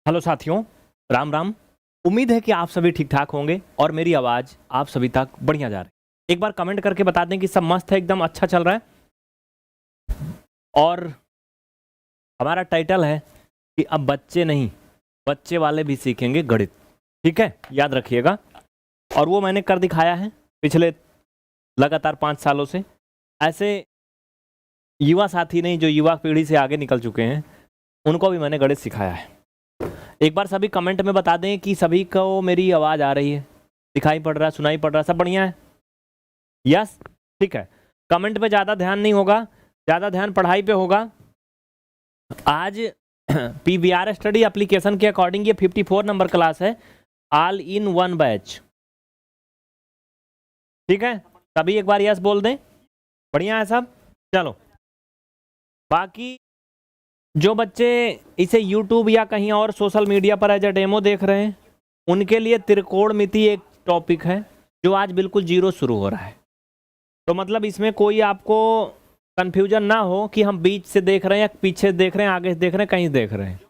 Hello साथियों, राम राम। उम्मीद है कि आप सभी ठीक ठाक होंगे और मेरी आवाज़ आप सभी तक बढ़िया जा रही है। एक बार कमेंट करके बता दें कि सब मस्त है, एकदम अच्छा चल रहा है। और हमारा टाइटल है कि अब बच्चे नहीं, बच्चे वाले भी सीखेंगे गणित। ठीक है, याद रखिएगा। और वो मैंने कर दिखाया है पिछले लगातार 5 सालों से। ऐसे युवा साथी नहीं जो युवा पीढ़ी से आगे निकल चुके हैं, उनको भी मैंने गणित सिखाया है। एक बार सभी कमेंट में बता दें कि सभी को मेरी आवाज़ आ रही है, दिखाई पड़ रहा है, सुनाई पड़ रहा है, सब बढ़िया है। यस, ठीक है। कमेंट पे ज़्यादा ध्यान नहीं होगा, ज़्यादा ध्यान पढ़ाई पे होगा। आज PVR स्टडी एप्लीकेशन के अकॉर्डिंग ये 54 नंबर क्लास है, ऑल इन वन बैच। ठीक है, सभी एक बार यस बोल दें। बढ़िया है सब। चलो, बाकी जो बच्चे इसे YouTube या कहीं और सोशल मीडिया पर एज ए डेमो देख रहे हैं, उनके लिए त्रिकोणमिति एक टॉपिक है जो आज बिल्कुल जीरो शुरू हो रहा है। तो मतलब इसमें कोई आपको कंफ्यूजन ना हो कि हम बीच से देख रहे हैं या पीछे देख रहे हैं, आगे से देख रहे हैं, कहीं देख रहे हैं।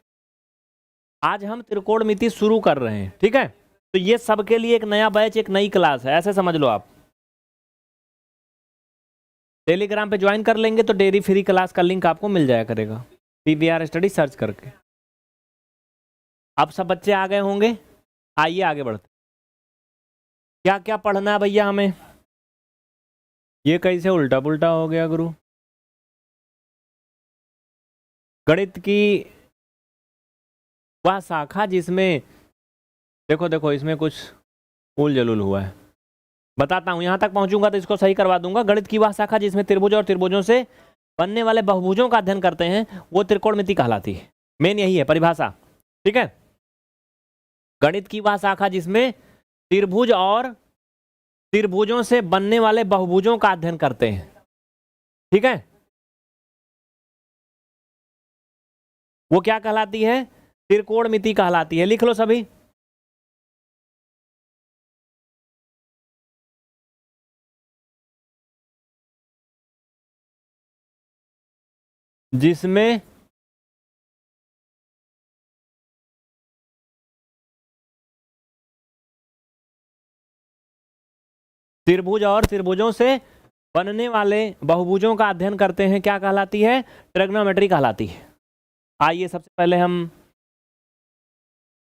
आज हम त्रिकोणमिति शुरू कर रहे हैं। ठीक है, तो ये सबके लिए एक नया बैच, एक नई क्लास है, ऐसे समझ लो आप। टेलीग्राम पे ज्वाइन कर लेंगे तो डेली फ्री क्लास का लिंक आपको मिल जाया करेगा, PVR स्टडी सर्च करके। अब सब बच्चे आ गए होंगे, आइए आगे बढ़ते। क्या क्या पढ़ना है भैया हमें? ये कैसे उल्टा पुल्टा हो गया गुरु? गणित की वह शाखा जिसमें देखो देखो इसमें कुछ उल जलूल हुआ है, बताता हूँ। यहाँ तक पहुँचूंगा तो इसको सही करवा दूंगा। गणित की वह शाखा जिसमें त्रिभुज और त्रिभुजों से बनने वाले बहुभुजों का अध्ययन करते हैं, वो त्रिकोणमिति कहलाती है। मेन यही है परिभाषा। ठीक है, गणित की वह शाखा जिसमें त्रिभुज और त्रिभुजों से बनने वाले बहुभुजों का अध्ययन करते हैं। ठीक है, वो क्या कहलाती है? त्रिकोणमिति कहलाती है। लिख लो सभी। जिसमें त्रिभुज और त्रिभुजों से बनने वाले बहुभुजों का अध्ययन करते हैं, क्या कहलाती है? ट्रिग्नोमेट्री कहलाती है। आइए सबसे पहले हम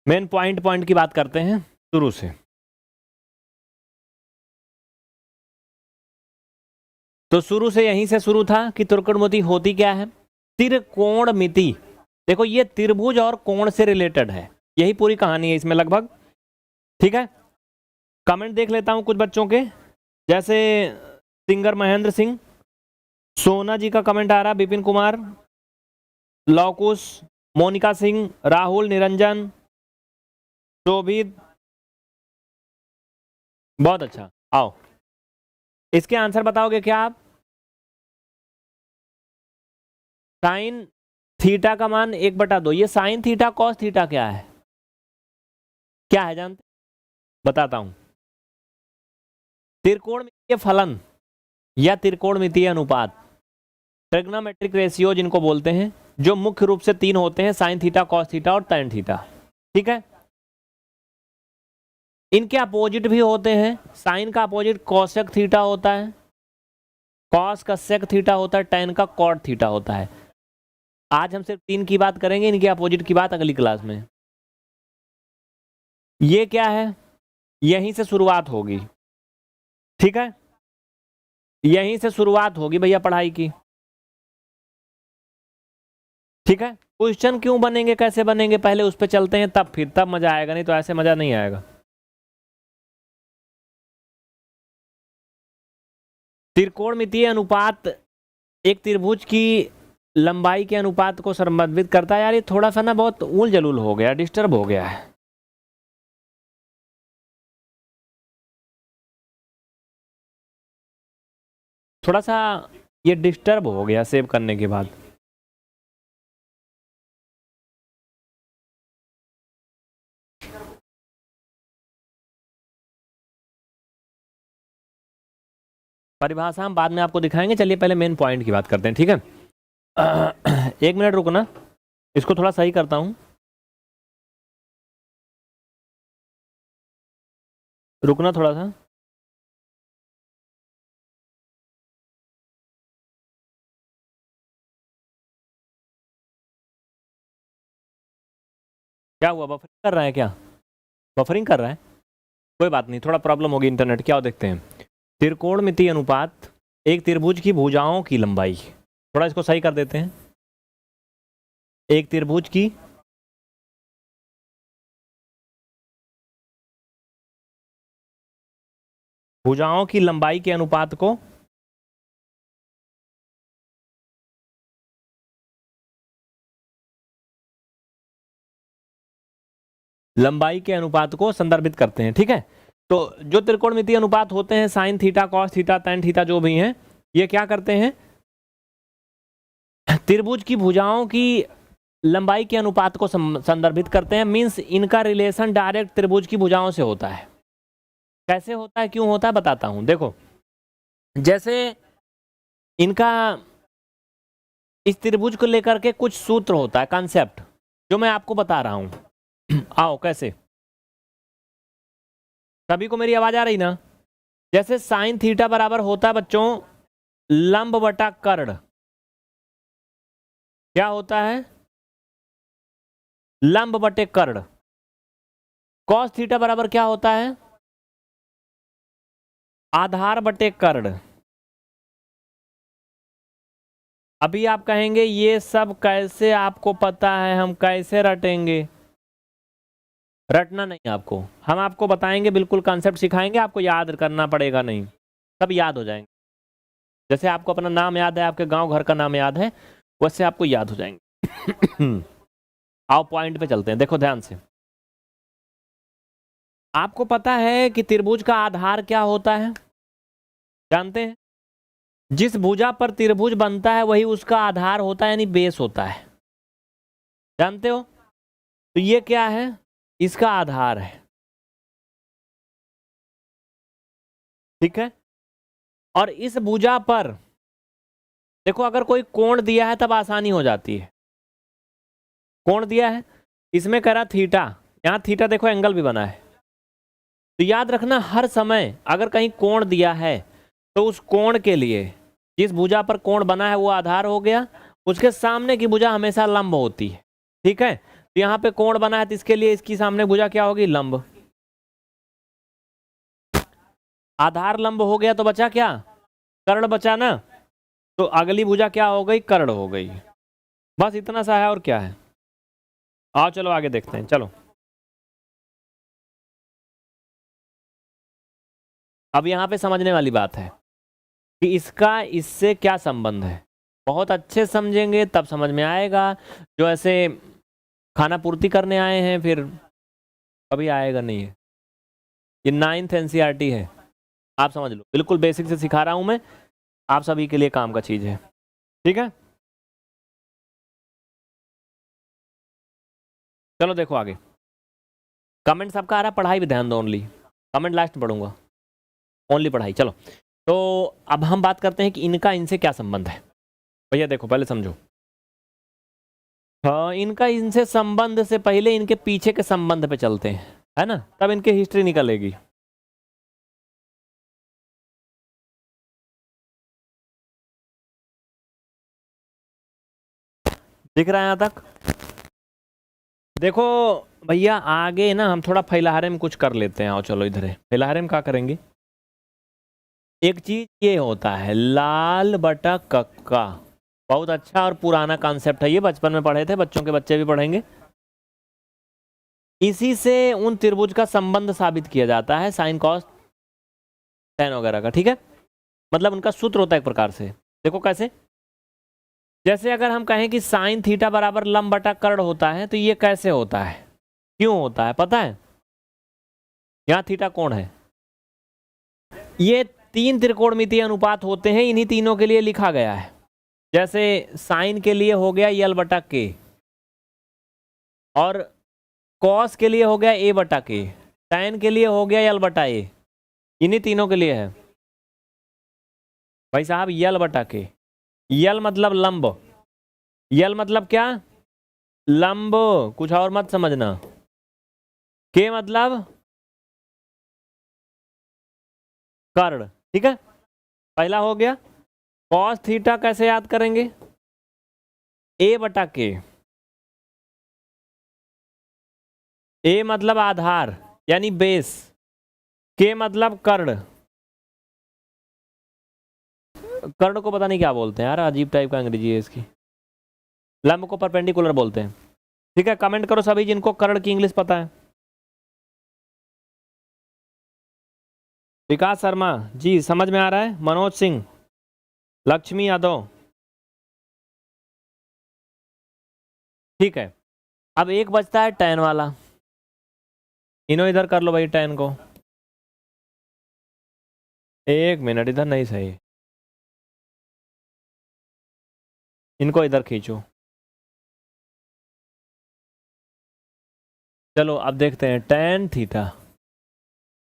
मेन पॉइंट की बात करते हैं शुरू से। तो शुरू से यहीं से शुरू था कि त्रिकोणमिति होती क्या है? त्रिकोणमिति, देखो ये त्रिभुज और कोण से रिलेटेड है, यही पूरी कहानी है इसमें लगभग। ठीक है, कमेंट देख लेता हूं कुछ बच्चों के, जैसे सिंगर महेंद्र सिंह, सोना जी का कमेंट आ रहा, विपिन कुमार, लौकुश, मोनिका सिंह, राहुल, निरंजन, शोभित, बहुत अच्छा। आओ, इसके आंसर बताओगे क्या आप? साइन थीटा का मान 1/2। ये साइन थीटा कॉस थीटा क्या है? क्या है जानते? बताता हूं। त्रिकोणमितीय फलन या त्रिकोणमितीय अनुपात, ट्रिग्नोमेट्रिक रेशियो जिनको बोलते हैं, जो मुख्य रूप से 3 होते हैं, साइन थीटा, कॉस थीटा और टैन थीटा। ठीक है, इनके अपोजिट भी होते हैं। साइन का अपोजिट कॉसेक थीटा होता है, कॉस का सेक थीटा होता है, टैन का कॉट थीटा होता है। आज हम सिर्फ 3 की बात करेंगे, इनके अपोजिट की बात अगली क्लास में। ये क्या है? यहीं से शुरुआत होगी। ठीक है, यहीं से शुरुआत होगी भैया पढ़ाई की। ठीक है, क्वेश्चन क्यों बनेंगे, कैसे बनेंगे, पहले उस पर चलते हैं, तब फिर तब मजा आएगा, नहीं तो ऐसे मजा नहीं आएगा। त्रिकोणमितीय अनुपात एक त्रिभुज की लंबाई के अनुपात को संबंधित करता है। यार ये थोड़ा सा ना बहुत उल जलूल हो गया, डिस्टर्ब हो गया है। थोड़ा सा ये डिस्टर्ब हो गया सेव करने के बाद। परिभाषा हम बाद में आपको दिखाएंगे, चलिए पहले मेन पॉइंट की बात करते हैं। ठीक है, 1 मिनट रुकना, इसको थोड़ा सही करता हूं। रुकना थोड़ा सा। क्या हुआ, बफरिंग कर रहा है क्या? बफरिंग कर रहा है, कोई बात नहीं, थोड़ा प्रॉब्लम होगी इंटरनेट क्या हो देखते हैं। त्रिकोणमितीय अनुपात एक त्रिभुज की भुजाओं की लंबाई, थोड़ा इसको सही कर देते हैं। एक त्रिभुज की भुजाओं की लंबाई के अनुपात को लंबाई के अनुपात को संदर्भित करते हैं, ठीक है। तो जो त्रिकोणमितीय अनुपात होते हैं, sine theta, cos theta, tan theta, जो भी हैं, ये क्या करते हैं, त्रिभुज की भुजाओं की लंबाई के अनुपात को संदर्भित करते हैं। मींस इनका रिलेशन डायरेक्ट त्रिभुज की भुजाओं से होता है। कैसे होता है, क्यों होता है, बताता हूं। देखो, जैसे इनका इस त्रिभुज को लेकर के कुछ सूत्र होता है, कॉन्सेप्ट, जो मैं आपको बता रहा हूं। आओ, कैसे, सभी को मेरी आवाज आ रही ना? जैसे साइन थीटा बराबर होता है बच्चों लंब बटा कर्ण। क्या होता है? लंब बटे कर्ण। कॉस थीटा बराबर क्या होता है? आधार बटे कर्ण। अभी आप कहेंगे ये सब कैसे आपको पता है, हम कैसे रटेंगे? रटना नहीं आपको, हम आपको बताएंगे, बिल्कुल कॉन्सेप्ट सिखाएंगे, आपको याद करना पड़ेगा नहीं, सब याद हो जाएंगे। जैसे आपको अपना नाम याद है, आपके गांव घर का नाम याद है, वैसे आपको याद हो जाएंगे। आओ पॉइंट पे चलते हैं, देखो ध्यान से। आपको पता है कि त्रिभुज का आधार क्या होता है, जानते हैं? जिस भुजा पर त्रिभुज बनता है वही उसका आधार होता है, यानी बेस होता है, जानते हो? तो ये क्या है, इसका आधार है, ठीक है। और इस भुजा पर देखो, अगर कोई कोण दिया है तब आसानी हो जाती है। कोण दिया है, इसमें करा थीटा, यहां थीटा देखो एंगल भी बना है। तो याद रखना, हर समय अगर कहीं कोण दिया है तो उस कोण के लिए, जिस भुजा पर कोण बना है वो आधार हो गया, उसके सामने की भुजा हमेशा लंब होती है, ठीक है। तो यहाँ पे कोण बना है तो इसके लिए इसकी सामने भुजा क्या होगी, लंब। आधार लंब हो गया तो बचा क्या, कर्ण बचा ना। तो अगली भुजा क्या हो गई, कर्ण हो गई। बस इतना सा है, और क्या है। आओ चलो आगे देखते हैं, चलो। अब यहाँ पे समझने वाली बात है कि इसका इससे क्या संबंध है। बहुत अच्छे समझेंगे तब समझ में आएगा, जो ऐसे खाना पूर्ति करने आए हैं फिर कभी आएगा नहीं है। ये 9th NCERT है, आप समझ लो, बिल्कुल बेसिक से सिखा रहा हूं मैं, आप सभी के लिए काम का चीज है, ठीक है। चलो देखो आगे, कमेंट सबका आ रहा, पढ़ाई भी ध्यान दो, ओनली कमेंट लास्ट पढ़ूंगा, ओनली पढ़ाई। चलो, तो अब हम बात करते हैं कि इनका इनसे क्या संबंध है। भैया देखो, पहले समझो। हाँ, इनका इनसे संबंध से पहले इनके पीछे के संबंध पे चलते हैं, है ना, तब इनकी हिस्ट्री निकलेगी। दिख रहा है यहाँ तक? देखो भैया, आगे ना हम थोड़ा फैलाहारे में कुछ कर लेते हैं। आओ चलो इधर है, फैलाहारे में क्या करेंगे, एक चीज ये होता है लाल बटा कक्का। बहुत अच्छा और पुराना कॉन्सेप्ट है ये, बचपन में पढ़े थे, बच्चों के बच्चे भी पढ़ेंगे। इसी से उन त्रिभुज का संबंध साबित किया जाता है, साइन कॉस टैन वगैरह का, ठीक है। मतलब उनका सूत्र होता है एक प्रकार से। देखो कैसे, जैसे अगर हम कहें कि साइन थीटा बराबर लंब बटा कर्ण होता है, तो ये कैसे होता है, क्यों होता है, पता है? यहाँ थीटा कोण है, ये 3 त्रिकोणमितीय अनुपात होते हैं, इन्हीं तीनों के लिए लिखा गया है। जैसे साइन के लिए हो गया यल बटा के, और कॉस के लिए हो गया ए बटा के, टैन के लिए हो गया यल बटा ए, इन्हीं तीनों के लिए है भाई साहब। यल बटा के, यल मतलब लंब, यल मतलब क्या, लंब, कुछ और मत समझना। के मतलब कर्ण, ठीक है, पहला हो गया। कॉस थीटा कैसे याद करेंगे? ए बटा के। ए मतलब आधार यानी बेस, के मतलब कर्ण। कर्ण को पता नहीं क्या बोलते हैं यार, अजीब टाइप का अंग्रेजी है इसकी। लंब को परपेंडिकुलर बोलते हैं, ठीक है। कमेंट करो सभी जिनको कर्ण की इंग्लिश पता है। विकास शर्मा जी समझ में आ रहा है। मनोज सिंह, लक्ष्मी यादव, ठीक है। अब एक बचता है tan वाला, इन्हों इधर कर लो भाई tan को। एक मिनट, इधर नहीं सही, इनको इधर खींचो। चलो अब देखते हैं tan थीटा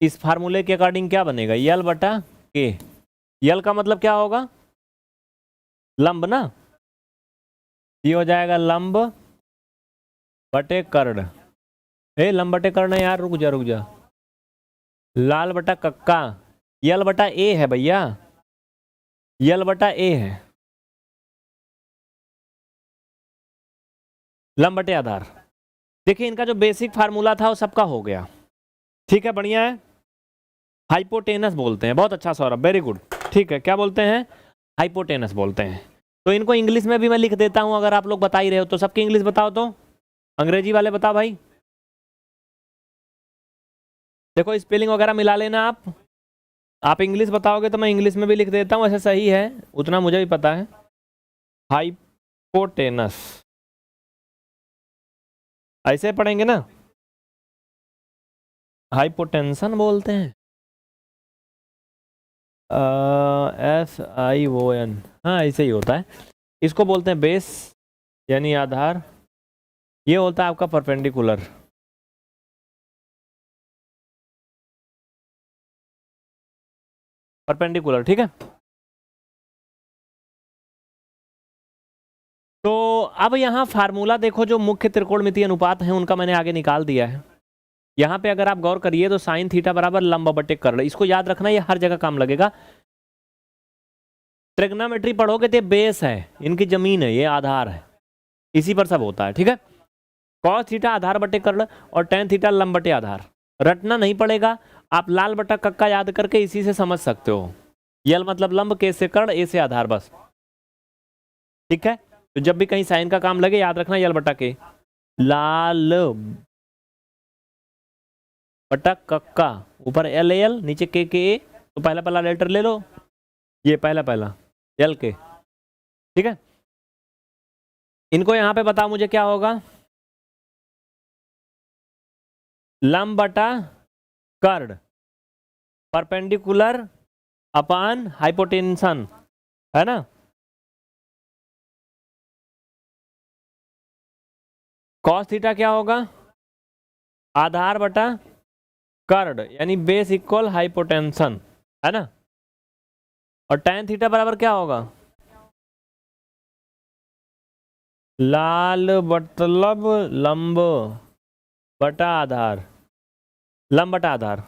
इस फार्मूले के अकॉर्डिंग क्या बनेगा, यल बटा के। यल का मतलब क्या होगा, लंब ना, ये हो जाएगा लंब बटे कर्ण। ए लंब बटे कर्ण यार, रुक जा रुक जा। लाल बटा कक्का, यल बटा ए है भैया, यल बटा ए है, लंब बटे आधार। देखिए इनका जो बेसिक फार्मूला था वो सबका हो गया, ठीक है, बढ़िया है। हाइपोटेनस बोलते हैं, बहुत अच्छा सौरभ, वेरी गुड, ठीक है। क्या बोलते हैं, हाइपोटेनस बोलते हैं। तो इनको इंग्लिश में भी मैं लिख देता हूं, अगर आप लोग बता ही रहे हो तो। सबकी इंग्लिश बताओ तो, अंग्रेजी वाले बताओ भाई। देखो स्पेलिंग वगैरह मिला लेना आप इंग्लिश बताओगे तो मैं इंग्लिश में भी लिख देता हूं, ऐसे सही है, उतना मुझे भी पता है। हाइपोटेनस ऐसे पढ़ेंगे ना, हाइपोटेंशन बोलते हैं, SION, हाँ ऐसे ही होता है। इसको बोलते हैं बेस यानी आधार, ये होता है आपका परपेंडिकुलर। परपेंडिकुलर, ठीक है। तो अब यहाँ फार्मूला देखो, जो मुख्य त्रिकोणमितीय अनुपात हैं उनका मैंने आगे निकाल दिया है। यहाँ पे अगर आप गौर करिए तो साइन थीटा बराबर लंब बटे कर्ण, इसको याद रखना, ये हर जगह काम लगेगा। ट्रिग्नोमेट्री पढ़ोगे तो बेस है, इनकी जमीन है, ये आधार है, इसी पर सब होता है, ठीक है। कॉस थीटा आधार बटे कर्ण और tan थीटा लंब बटे आधार। रटना नहीं पड़ेगा, आप लाल बटा कक्का याद करके इसी से समझ सकते हो। यल मतलब लंब, के से कर्ण, ए से आधार, बस, ठीक है। तो जब भी कहीं साइन का काम लगे याद रखना यल बटा के, लाल बटा कक्का, ऊपर एल एल, नीचे के ए, तो पहला पहला लेटर ले लो, ये पहला पहला एल के, ठीक है। इनको यहां पे बताओ मुझे क्या होगा, लंब बटा कर्ण परपेंडिकुलर अपान हाइपोटेंशन, है ना। कॉस थीटा क्या होगा, आधार बटा कर्ण यानी बेस इक्वल हाइपोटेंशन, है ना। और tan थीटा बराबर क्या होगा, लाल मतलब लंब बटा आधार, लंब बटा आधार।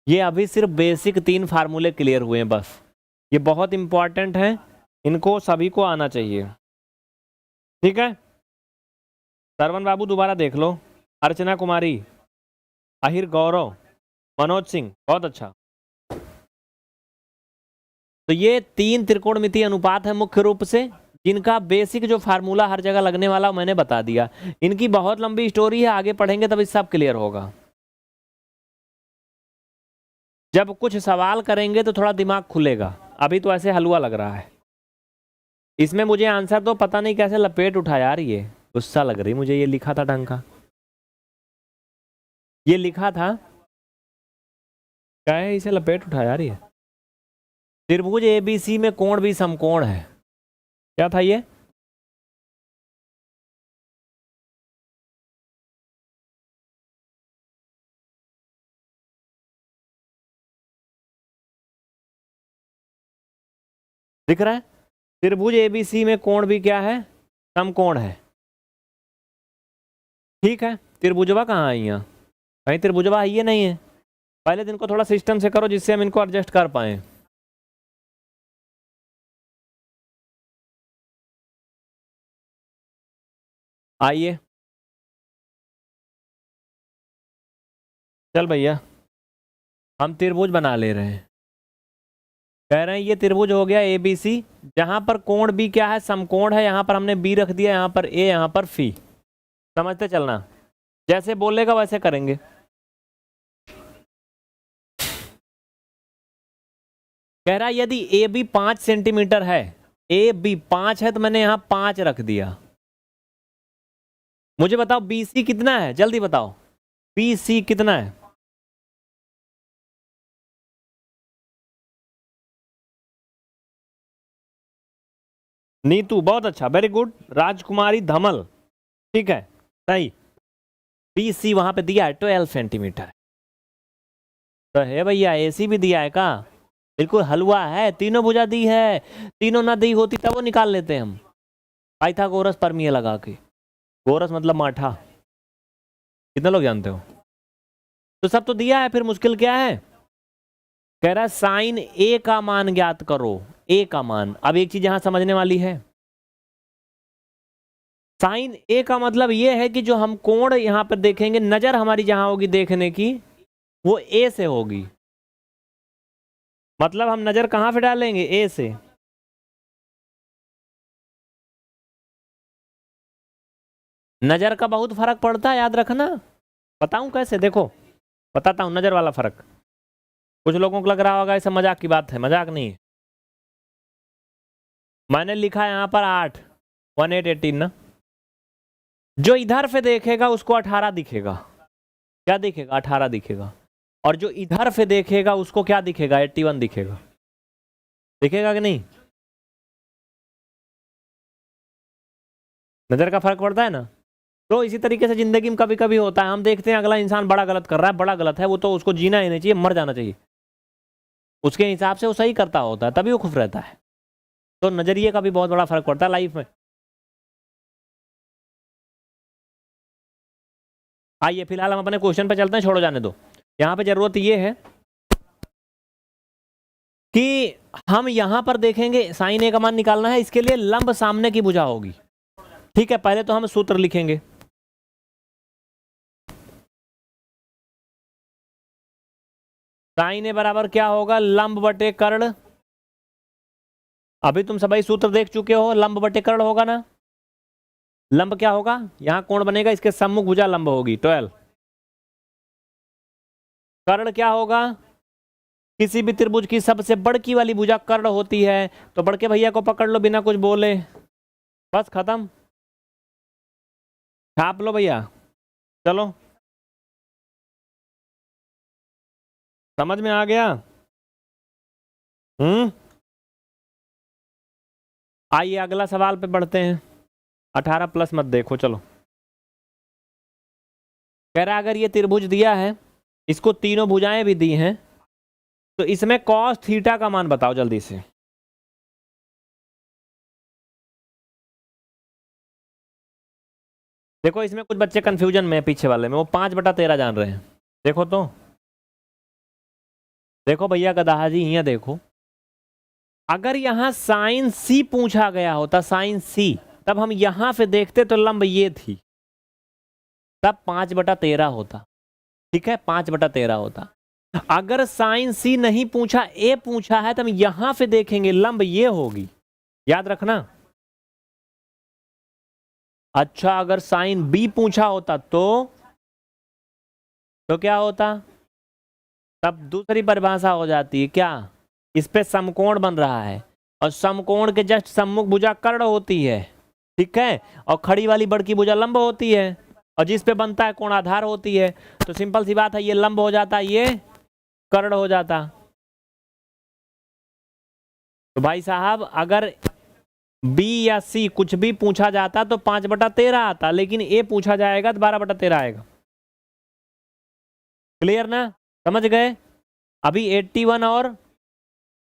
ये अभी सिर्फ बेसिक 3 फार्मूले क्लियर हुए हैं बस, ये बहुत इंपॉर्टेंट है, इनको सभी को आना चाहिए, ठीक है। सरवन बाबू दोबारा देख लो, अर्चना कुमारी, आहिर गौरव, मनोज सिंह, बहुत अच्छा। तो ये 3 त्रिकोणमितीय अनुपात है मुख्य रूप से, जिनका बेसिक जो फार्मूला हर जगह लगने वाला मैंने बता दिया। इनकी बहुत लंबी स्टोरी है, आगे पढ़ेंगे तब सब क्लियर होगा। जब कुछ सवाल करेंगे तो थोड़ा दिमाग खुलेगा, अभी तो ऐसे हलवा लग रहा है। इसमें मुझे आंसर तो पता नहीं कैसे लपेट उठा यार, ये गुस्सा लग रही मुझे, ये लिखा था ढंग का, ये लिखा था, क्या है इसे लपेट उठा यार। ये त्रिभुज ABC में कोण भी समकोण है, क्या था ये, दिख रहा है। त्रिभुज ABC में कोण भी क्या है, समकोण है, ठीक है। त्रिभुजवा कहाँ है, यहाँ कहीं त्रिभुजवा है, ये नहीं है। पहले दिन को थोड़ा सिस्टम से करो जिससे हम इनको एडजस्ट कर पाए। आइए चल भैया, हम त्रिभुज बना ले रहे हैं। कह रहे हैं ये त्रिभुज हो गया ए बी सी, जहां पर कोण बी क्या है, समकोण है। यहां पर हमने बी रख दिया, यहां पर ए, यहां पर फी। समझते चलना, जैसे बोलेगा वैसे करेंगे। कह रहा है यदि ए बी 5 सेंटीमीटर है, ए बी 5 है तो मैंने यहां 5 रख दिया। मुझे बताओ बी सी कितना है, जल्दी बताओ बी सी कितना है। नीतू बहुत अच्छा, वेरी गुड। राजकुमारी धमल, ठीक है सही। बी सी वहां पे दिया है 12 सेंटीमीटर। तो है भैया, एसी भी दिया है का, बिल्कुल हलवा है। तीनों भुजा दी है, तीनों ना दी होती तब वो निकाल लेते हम पाइथागोरस परमीय लगा के। गोरस मतलब माठा, कितने लोग जानते हो। तो सब तो दिया है, फिर मुश्किल क्या है। कह रहा है साइन ए का मान ज्ञात करो, ए का मान। अब एक चीज यहां समझने वाली है, साइन ए का मतलब यह है कि जो हम कोण यहां पर देखेंगे, नजर हमारी जहां होगी देखने की वो ए से होगी। मतलब हम नजर कहां पे डालेंगे, ए से। नजर का बहुत फर्क पड़ता है, याद रखना। बताऊं कैसे, देखो बताता हूं नजर वाला फर्क। कुछ लोगों को लग रहा होगा ऐसा मजाक की बात है, मजाक नहीं है। मैंने लिखा है यहां पर 8, 1 8 18 ना। जो इधर से देखेगा उसको 18 दिखेगा। क्या दिखेगा, 18 दिखेगा। और जो इधर से देखेगा उसको क्या दिखेगा, 81 दिखेगा। दिखेगा कि नहीं। नजर का फर्क पड़ता है ना। तो इसी तरीके से जिंदगी में कभी कभी होता है, हम देखते हैं अगला इंसान बड़ा गलत कर रहा है, बड़ा गलत है वो, तो उसको जीना ही नहीं चाहिए, मर जाना चाहिए। उसके हिसाब से वो सही करता होता है, तभी वो खुश रहता है। तो नजरिए का भी बहुत बड़ा फर्क पड़ता है लाइफ में। आइए फिलहाल हम अपने क्वेश्चन पे चलते हैं, छोड़ो जाने दो। यहाँ पे जरूरत ये है कि हम यहां पर देखेंगे साइन ए का मान निकालना है, इसके लिए लंब सामने की भुजा होगी। ठीक है, पहले तो हम सूत्र लिखेंगे। साइन ए बराबर क्या होगा, लंब बटे कर्ण। अभी तुम सभी सूत्र देख चुके हो, लंब बटे कर्ण होगा ना। लंब क्या होगा, यहां कोण बनेगा, इसके सम्मुख भुजा लंब होगी 12। कर्ण क्या होगा, किसी भी त्रिभुज की सबसे बड़की वाली भुजा कर्ण होती है। तो बड़के भैया को पकड़ लो बिना कुछ बोले, बस खत्म। छाप लो भैया, चलो समझ में आ गया। आइए अगला सवाल पे बढ़ते हैं। 18 प्लस मत देखो, चलो। कह रहा अगर ये त्रिभुज दिया है, इसको तीनों भुजाएं भी दी हैं, तो इसमें कॉस थीटा का मान बताओ जल्दी से। देखो इसमें कुछ बच्चे कंफ्यूजन में है, पीछे वाले में वो 5/13 जान रहे हैं। देखो तो, देखो भैया गदाहा जी, यहाँ देखो। अगर यहां साइन सी पूछा गया होता, साइन सी, तब हम यहां से देखते तो लंब ये थी, तब 5/13 होता। ठीक है, 5/13 होता। अगर साइन सी नहीं पूछा, ए पूछा है, तो हम यहां से देखेंगे लंब ये होगी, याद रखना। अच्छा अगर साइन बी पूछा होता तो क्या होता, तब दूसरी परिभाषा हो जाती है क्या, इस पे समकोण बन रहा है और समकोण के जस्ट सम्मुख भुजा कर्ण होती है। ठीक है, और खड़ी वाली बड़की भुजा लंब होती है, और जिस पे बनता है कोण आधार होती है। तो सिंपल सी बात है, ये लंब हो जाता, ये कर्ण हो जाता। तो भाई साहब अगर बी या सी कुछ भी पूछा जाता तो 5/13 आता, लेकिन ए पूछा जाएगा तो 12/13 आएगा। क्लियर ना, समझ गए। अभी 81 और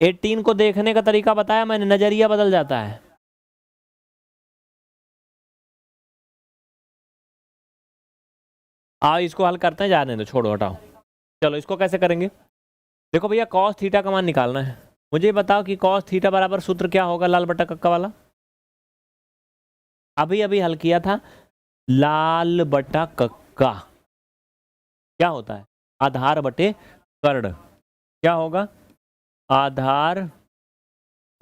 18 को देखने का तरीका बताया मैंने, नजरिया बदल जाता है। आओ इसको हल करते हैं, जाने दो, छोड़ो हटाओ। चलो इसको कैसे करेंगे? देखो भैया कॉस थीटा का मान निकालना है। मुझे बताओ कि कॉस थीटा बराबर सूत्र क्या होगा लाल बटा कक्का वाला? अभी अभी हल किया था। लाल बटा कक्का क्या होता है? आधार बटे कर्ण। क्या होगा? आधार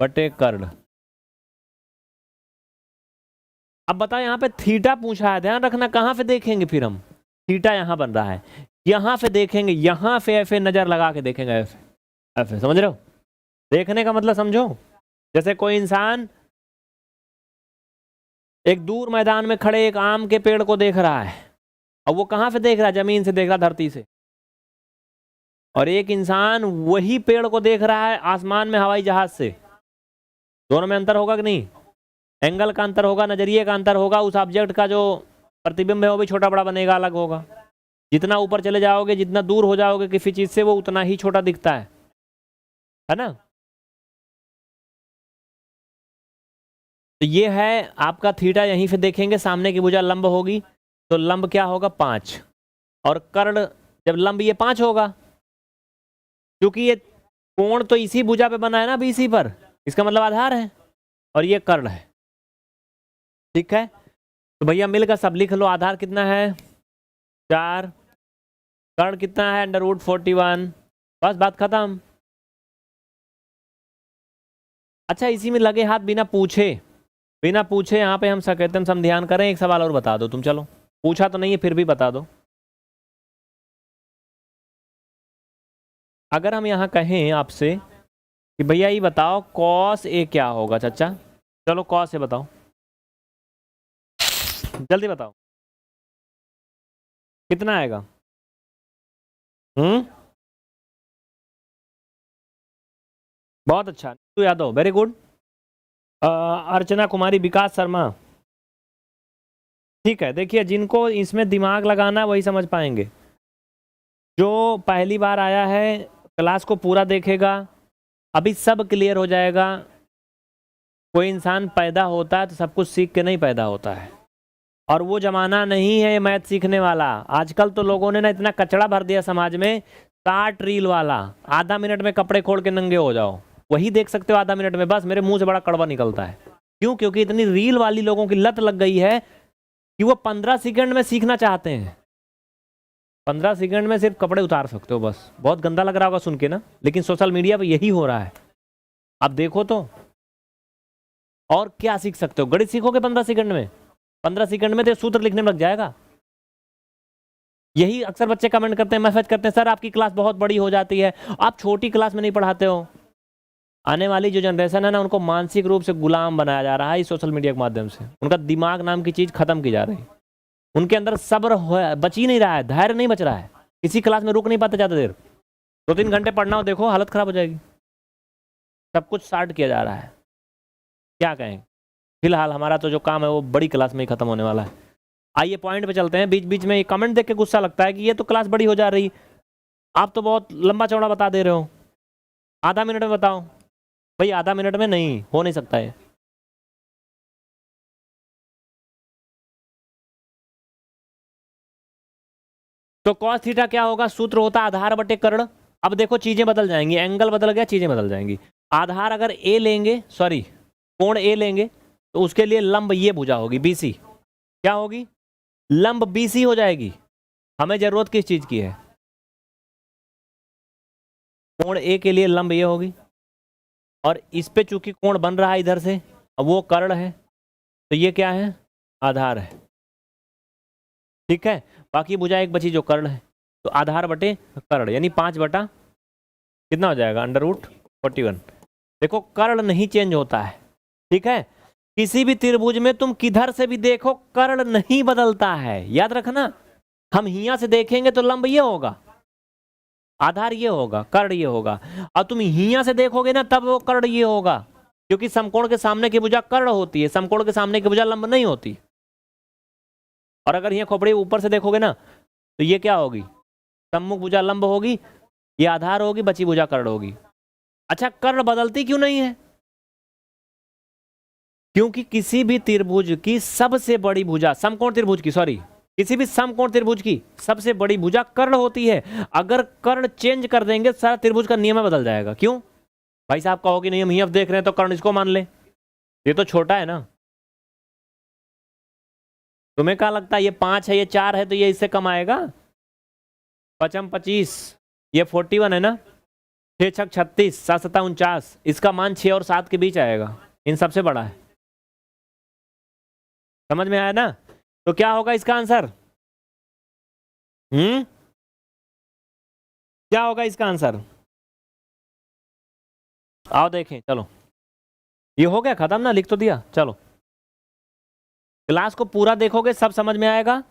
बटे कर्ण। अब बताओ यहाँ पे थीटा पूछा है, ध्यान रखना कहाँ पे देखेंगे फिर हम। थीटा यहाँ बन रहा है, यहाँ पे देखेंगे, यहाँ पे एफ नजर लगा के देखेंगे। एफ एफ समझ रहे हो? देखने का मतलब समझो, जैसे कोई इंसान एक दूर मैदान में खड़े एक आम के पेड़ को देख रहा है, अब वो कहाँ से देख रहा है? जमीन से देख रहा, धरती से। और एक इंसान वही पेड़ को देख रहा है आसमान में हवाई जहाज से। दोनों में अंतर होगा कि नहीं? एंगल का अंतर होगा, नजरिए का अंतर होगा, उस ऑब्जेक्ट का जो प्रतिबिंब है वो भी छोटा बड़ा बनेगा, अलग होगा। जितना ऊपर चले जाओगे, जितना दूर हो जाओगे किसी चीज से, वो उतना ही छोटा दिखता है ना? तो ये है आपका थीटा। यहीं से देखेंगे, सामने की भुजा लंब होगी तो लंब क्या होगा? 5। और कर्ण जब लंब ये 5 होगा, क्योंकि ये कोण तो इसी भुजा पे बना है ना, बीसी पर, इसका मतलब आधार है, और ये कर्ण है। ठीक है, तो भैया मिलकर सब लिख लो। आधार कितना है? 4। कर्ण कितना है? √41। बस बात खत्म। अच्छा, इसी में लगे हाथ बिना पूछे यहाँ पे हम सकेतन सम ध्यान करें। एक सवाल और बता दो तुम, चलो पूछा तो नहीं है फिर भी बता दो। अगर हम यहाँ कहें आपसे कि भैया ये बताओ कॉस ए क्या होगा चाचा, चलो कॉस ए बताओ, जल्दी बताओ कितना आएगा? बहुत अच्छा, तू यादव, वेरी गुड। अर्चना कुमारी, विकास शर्मा, ठीक है। देखिए जिनको इसमें दिमाग लगाना वही समझ पाएंगे। जो पहली बार आया है क्लास को पूरा देखेगा, अभी सब क्लियर हो जाएगा। कोई इंसान पैदा होता है तो सब कुछ सीख के नहीं पैदा होता है, और वो जमाना नहीं है मैथ सीखने वाला। आजकल तो लोगों ने ना इतना कचड़ा भर दिया समाज में, 60 रील वाला, आधा मिनट में कपड़े खोल के नंगे हो जाओ, वही देख सकते हो आधा मिनट में। बस मेरे मुंह से बड़ा कड़वा निकलता है। क्यों? क्योंकि इतनी रील वाली लोगों की लत लग गई है कि वो 15 सेकंड में सीखना चाहते हैं। 15 सेकंड में सिर्फ कपड़े उतार सकते हो बस। बहुत गंदा लग रहा होगा सुन के ना, लेकिन सोशल मीडिया पे यही हो रहा है। आप देखो तो, और क्या सीख सकते हो? गणित सीखोगे 15 सेकंड में? 15 सेकंड में तो सूत्र लिखने में लग जाएगा। यही अक्सर बच्चे कमेंट करते हैं, मैसेज करते हैं, सर आपकी क्लास बहुत बड़ी हो जाती है, आप छोटी क्लास में नहीं पढ़ाते हो। आने वाली जो जनरेशन है ना, उनको मानसिक रूप से गुलाम बनाया जा रहा है इस सोशल मीडिया के माध्यम से। उनका दिमाग नाम की चीज खत्म की जा रही है। उनके अंदर सब्र बच ही नहीं रहा है, धैर्य नहीं बच रहा है। किसी क्लास में रुक नहीं पाते ज़्यादा देर। 2-3 घंटे पढ़ना हो, देखो हालत खराब हो जाएगी। सब कुछ स्टार्ट किया जा रहा है, क्या कहें। फिलहाल हमारा तो जो काम है वो बड़ी क्लास में ही खत्म होने वाला है। आइए पॉइंट पे चलते हैं। बीच बीच में कमेंट देख के गुस्सा लगता है कि ये तो क्लास बड़ी हो जा रही, आप तो बहुत लंबा चौड़ा बता दे रहे हो, आधा मिनट में बताओ। भाई आधा मिनट में नहीं हो, नहीं सकता है। तो cos थीटा क्या होगा? सूत्र होता आधार बटे कर्ण। अब देखो चीजें बदल जाएंगी, एंगल बदल गया, चीजें बदल जाएंगी। आधार अगर ए लेंगे, सॉरी कोण ए लेंगे, तो उसके लिए लंब ये भुजा होगी बीसी। क्या होगी? लंब बीसी हो जाएगी। हमें जरूरत किस चीज की है? कोण ए के लिए लंब ये होगी, और इस पे चूंकि कोण बन रहा है इधर से, अब वो कर्ण है, तो ये क्या है? आधार है। ठीक है, बाकी भुजा एक बची जो कर्ण है। तो आधार बटे कर्ण यानी 5 बटा कितना हो जाएगा? √41। देखो कर्ण नहीं चेंज होता है, ठीक है। किसी भी त्रिभुज में तुम किधर से भी देखो कर्ण नहीं बदलता है, याद रखना। हम हिया से देखेंगे तो लंब ये होगा, आधार ये होगा, कर्ण ये होगा। और तुम हिया से देखोगे ना तब वो कर्ण ये होगा, क्योंकि समकोण के सामने की भुजा कर्ण होती है, समकोण के सामने की भुजा लंब नहीं होती। और अगर यहाँ खोपड़ी ऊपर से देखोगे ना तो ये क्या होगी? सम्मुख भुजा लंब होगी, ये आधार होगी, बची भुजा कर्ण होगी। अच्छा, कर्ण बदलती क्यों नहीं है? क्योंकि किसी भी त्रिभुज की सबसे बड़ी भुजा, समकोण त्रिभुज की, सॉरी किसी भी समकोण त्रिभुज की सबसे बड़ी भुजा कर्ण होती है। अगर कर्ण चेंज कर देंगे सारा त्रिभुज का नियम बदल जाएगा। क्यों भाई साहब कहो कि नहीं हम EF देख रहे हैं तो कर्ण इसको मान ले, ये तो छोटा है ना। तुम्हें क्या लगता है ये 5 है ये 4 है तो ये इससे कम आएगा? 5 25, ये 41 है ना, 6 6 36, 7 7 49, इसका मान 6 और 7 के बीच आएगा, इन सबसे बड़ा है। समझ में आया ना? तो क्या होगा इसका आंसर? क्या होगा इसका आंसर? आओ देखें, चलो ये हो गया खत्म ना, लिख तो दिया। चलो क्लास को पूरा देखोगे सब समझ में आएगा।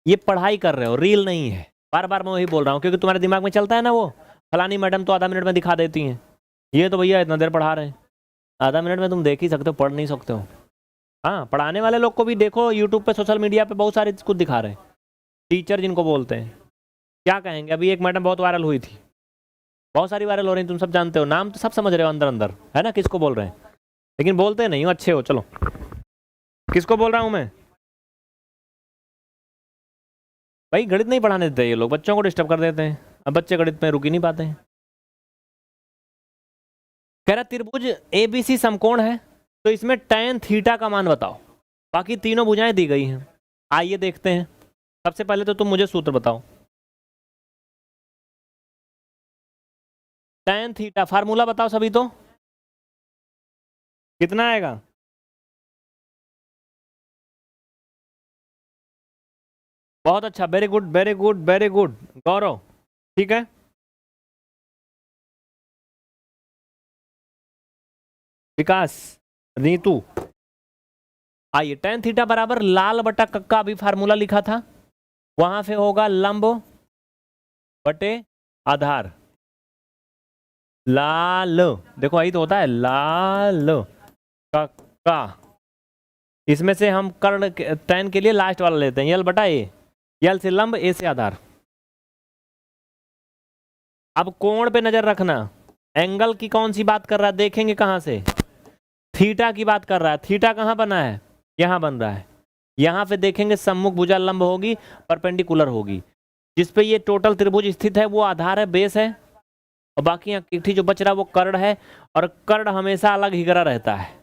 ये पढ़ाई कर रहे हो, रील नहीं है। बार बार मैं वही बोल रहा हूँ क्योंकि तुम्हारे दिमाग में चलता है ना, वो फलानी मैडम तो आधा मिनट में दिखा देती हैं, ये तो भैया इतना देर पढ़ा रहे हैं। आधा मिनट में तुम देख ही सकते हो, पढ़ नहीं सकते हो। हाँ, पढ़ाने वाले लोग को भी देखो, यूट्यूब पे सोशल मीडिया पे बहुत सारे कुछ दिखा रहे हैं। टीचर जिनको बोलते हैं क्या कहेंगे। अभी एक मैडम बहुत वायरल हुई थी, बहुत सारी वायरल हो रही, तुम सब जानते हो, नाम तो सब समझ रहे हो अंदर अंदर है ना किसको बोल रहे हैं, लेकिन बोलते नहीं हो, अच्छे हो। चलो किसको बोल रहा हूँ मैं? भाई गणित नहीं पढ़ाने देते ये लोग, बच्चों को डिस्टर्ब कर देते हैं। अब बच्चे गणित में रुक ही नहीं पाते हैं। कह रहा त्रिभुज ABC समकोण है तो इसमें tan थीटा का मान बताओ। बाकी तीनों भुजाएं दी गई हैं, आइए देखते हैं। सबसे पहले तो तुम मुझे सूत्र बताओ। tan थीटा फार्मूला बताओ सभी, तो कितना आएगा? बहुत अच्छा, very good very good very good Gaurav, ठीक है। विकास, नीतू, आइए tan थीटा बराबर लाल बटा कक्का, अभी फार्मूला लिखा था, वहां से होगा लंब बटे आधार। लाल देखो यही तो होता है, लाल कक्का। इसमें से हम कर्ण tan के लिए लास्ट वाला लेते हैं, यल बटा ए, यल से लंब, ए से आधार। अब कोण पे नजर रखना, एंगल की कौन सी बात कर रहा है, देखेंगे कहां से, थीटा की बात कर रहा है। थीटा कहां बना है, यहां बन रहा है। यहां पे देखेंगे सम्मुख भुजा लंब होगी, परपेंडिकुलर होगी, जिसपे ये टोटल त्रिभुज स्थित है वो आधार है, बेस है, और बाकी अंगीठी जो बच रहा है वो कर्ण है। और कर्ण हमेशा अलग हिगरा रहता है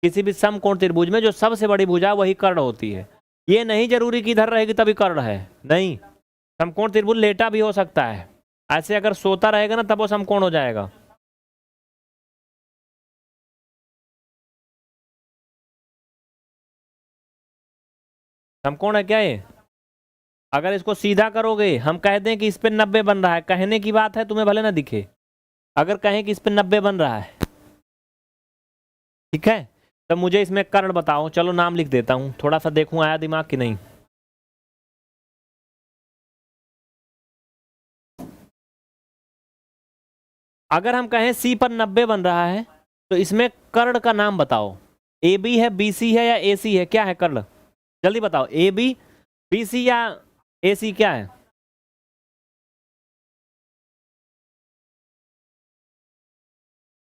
किसी भी समकोण त्रिभुज में, जो सबसे बड़ी भुजा वही कर्ण होती है। ये नहीं जरूरी कि इधर रहेगी तभी कर्ण है, नहीं, समकोण त्रिभुज लेटा भी हो सकता है। ऐसे अगर सोता रहेगा ना तब वो समकोण हो जाएगा। समकोण है क्या ये? अगर इसको सीधा करोगे, हम कह दें कि इस पे 90 बन रहा है, कहने की बात है, तुम्हें भले ना दिखे, अगर कहें कि इस पे 90 बन रहा है, ठीक है, तो मुझे इसमें कर्ण बताओ। चलो नाम लिख देता हूं, थोड़ा सा देखूं आया दिमाग कि नहीं। अगर हम कहें C पर 90 बन रहा है तो इसमें कर्ण का नाम बताओ। AB है, BC है, या AC है, क्या है कर्ण? जल्दी बताओ, AB BC या AC क्या है?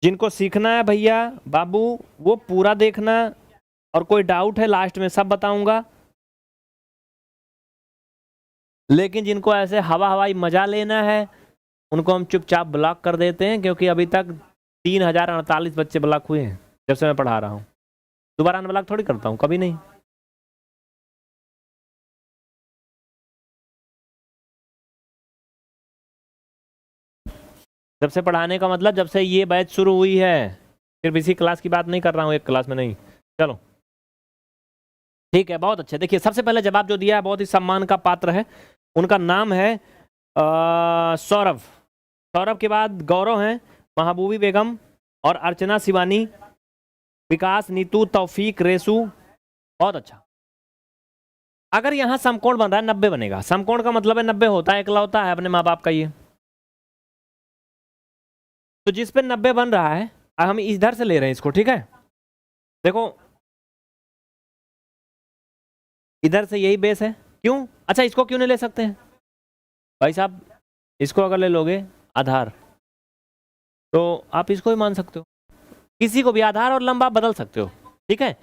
जिनको सीखना है भैया बाबू वो पूरा देखना, और कोई डाउट है लास्ट में सब बताऊंगा। लेकिन जिनको ऐसे हवा हवाई मजा लेना है उनको हम चुपचाप ब्लॉक कर देते हैं, क्योंकि अभी तक 3048 बच्चे ब्लॉक हुए हैं जब से मैं पढ़ा रहा हूँ। दोबारा ब्लॉक थोड़ी करता हूँ, कभी नहीं। जब से पढ़ाने का मतलब जब से ये बैच शुरू हुई है, सिर्फ इसी क्लास की बात नहीं कर रहा हूँ, एक क्लास में नहीं। चलो ठीक है, बहुत अच्छे। देखिए सबसे पहले जवाब जो दिया है बहुत ही सम्मान का पात्र है, उनका नाम है सौरभ। सौरभ के बाद गौरव हैं, महबूबी बेगम और अर्चना शिवानी, विकास, नीतू, तौफीक, रेसू। बहुत अच्छा। अगर यहाँ समकोण बन रहा है 90 बनेगा, समकोण का मतलब है 90 होता है, इकलौता है अपने माँ बाप का ये। तो जिस पे 90 बन रहा है हम इधर से ले रहे हैं इसको, ठीक है। देखो इधर से यही बेस है, क्यों? अच्छा इसको क्यों नहीं ले सकते हैं भाई साहब? इसको अगर ले लोगे आधार तो आप इसको ही मान सकते हो, किसी को भी आधार और लंब आप बदल सकते हो, ठीक है।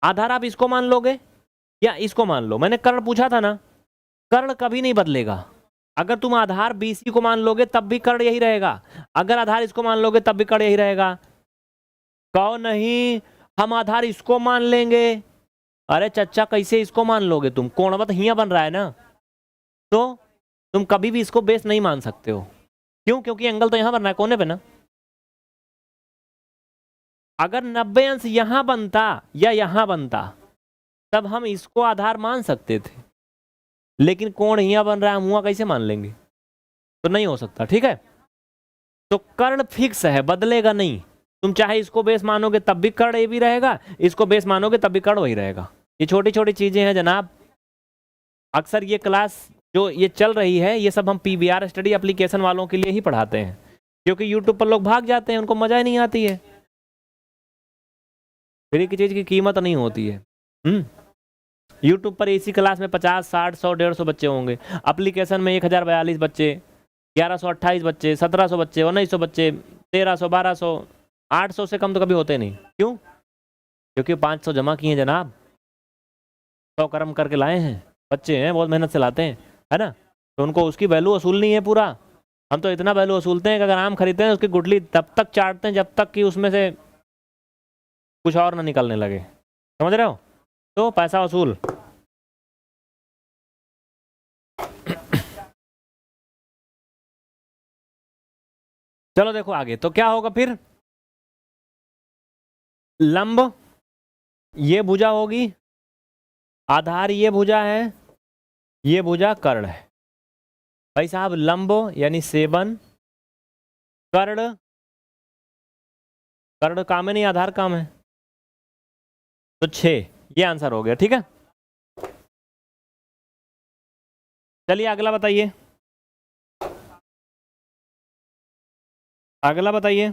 आधार आप इसको मान लोगे या इसको मान लो, मैंने कर्ण पूछा था ना, कर्ण कभी नहीं बदलेगा। अगर तुम आधार BC को मान लोगे तब भी कर्ण यही रहेगा, अगर आधार इसको मान लोगे तब भी कर्ण यही रहेगा। कहो नहीं हम आधार इसको मान लेंगे, अरे चच्चा कैसे इसको मान लोगे तुम, कोणवत हिया बन रहा है ना, तो तुम कभी भी इसको बेस नहीं मान सकते हो। क्यों? क्योंकि एंगल तो यहां बनना है कोने पे ना। अगर 90 अंश यहां बनता या यहां बनता तब हम इसको आधार मान सकते थे, लेकिन कोण यहां बन रहा है, हम हुआ कैसे मान लेंगे, तो नहीं हो सकता। ठीक है, तो कर्ण फिक्स है, बदलेगा नहीं। तुम चाहे इसको बेस मानोगे तब भी कर्ण ये भी रहेगा, इसको बेस मानोगे तब भी कर्ण वही रहेगा। ये छोटी छोटी चीजें हैं जनाब। अक्सर ये क्लास जो ये चल रही है ये सब हम PBR स्टडी एप्लीकेशन वालों के लिए ही पढ़ाते हैं, क्योंकि यूट्यूब पर लोग भाग जाते हैं, उनको मजा ही नहीं आती है, फ्री की चीज की कीमत नहीं होती है। यूट्यूब पर इसी क्लास में 50, 60, 100, 150 बच्चे होंगे, एप्लीकेशन में 1042 बच्चे, 1128 बच्चे, 1700 बच्चे, 1900 बच्चे, 1300, 1200, 800 से कम तो कभी होते नहीं। क्यों? क्योंकि 500 जमा किए हैं जनाब, 100 कर्म करके लाए हैं, बच्चे हैं बहुत मेहनत से लाते हैं, है ना, तो उनको उसकी वैल्यू वसूलनी है पूरा। हम तो इतना वैल्यू वसूलते हैं कि अगर आम खरीदते हैं उसकी गुठली तब तक चाटते हैं जब तक कि उसमें से कुछ और ना निकलने लगे, समझ रहे हो, तो पैसा वसूल। चलो देखो आगे, तो क्या होगा फिर, लंब ये भुजा होगी, आधार ये भुजा है, ये भुजा कर्ण है। भाई साहब लंब यानी 7, कर्ण, कर्ण काम है नहीं आधार काम है, तो 6, ये आंसर हो गया। ठीक है, चलिए अगला बताइए, अगला बताइए।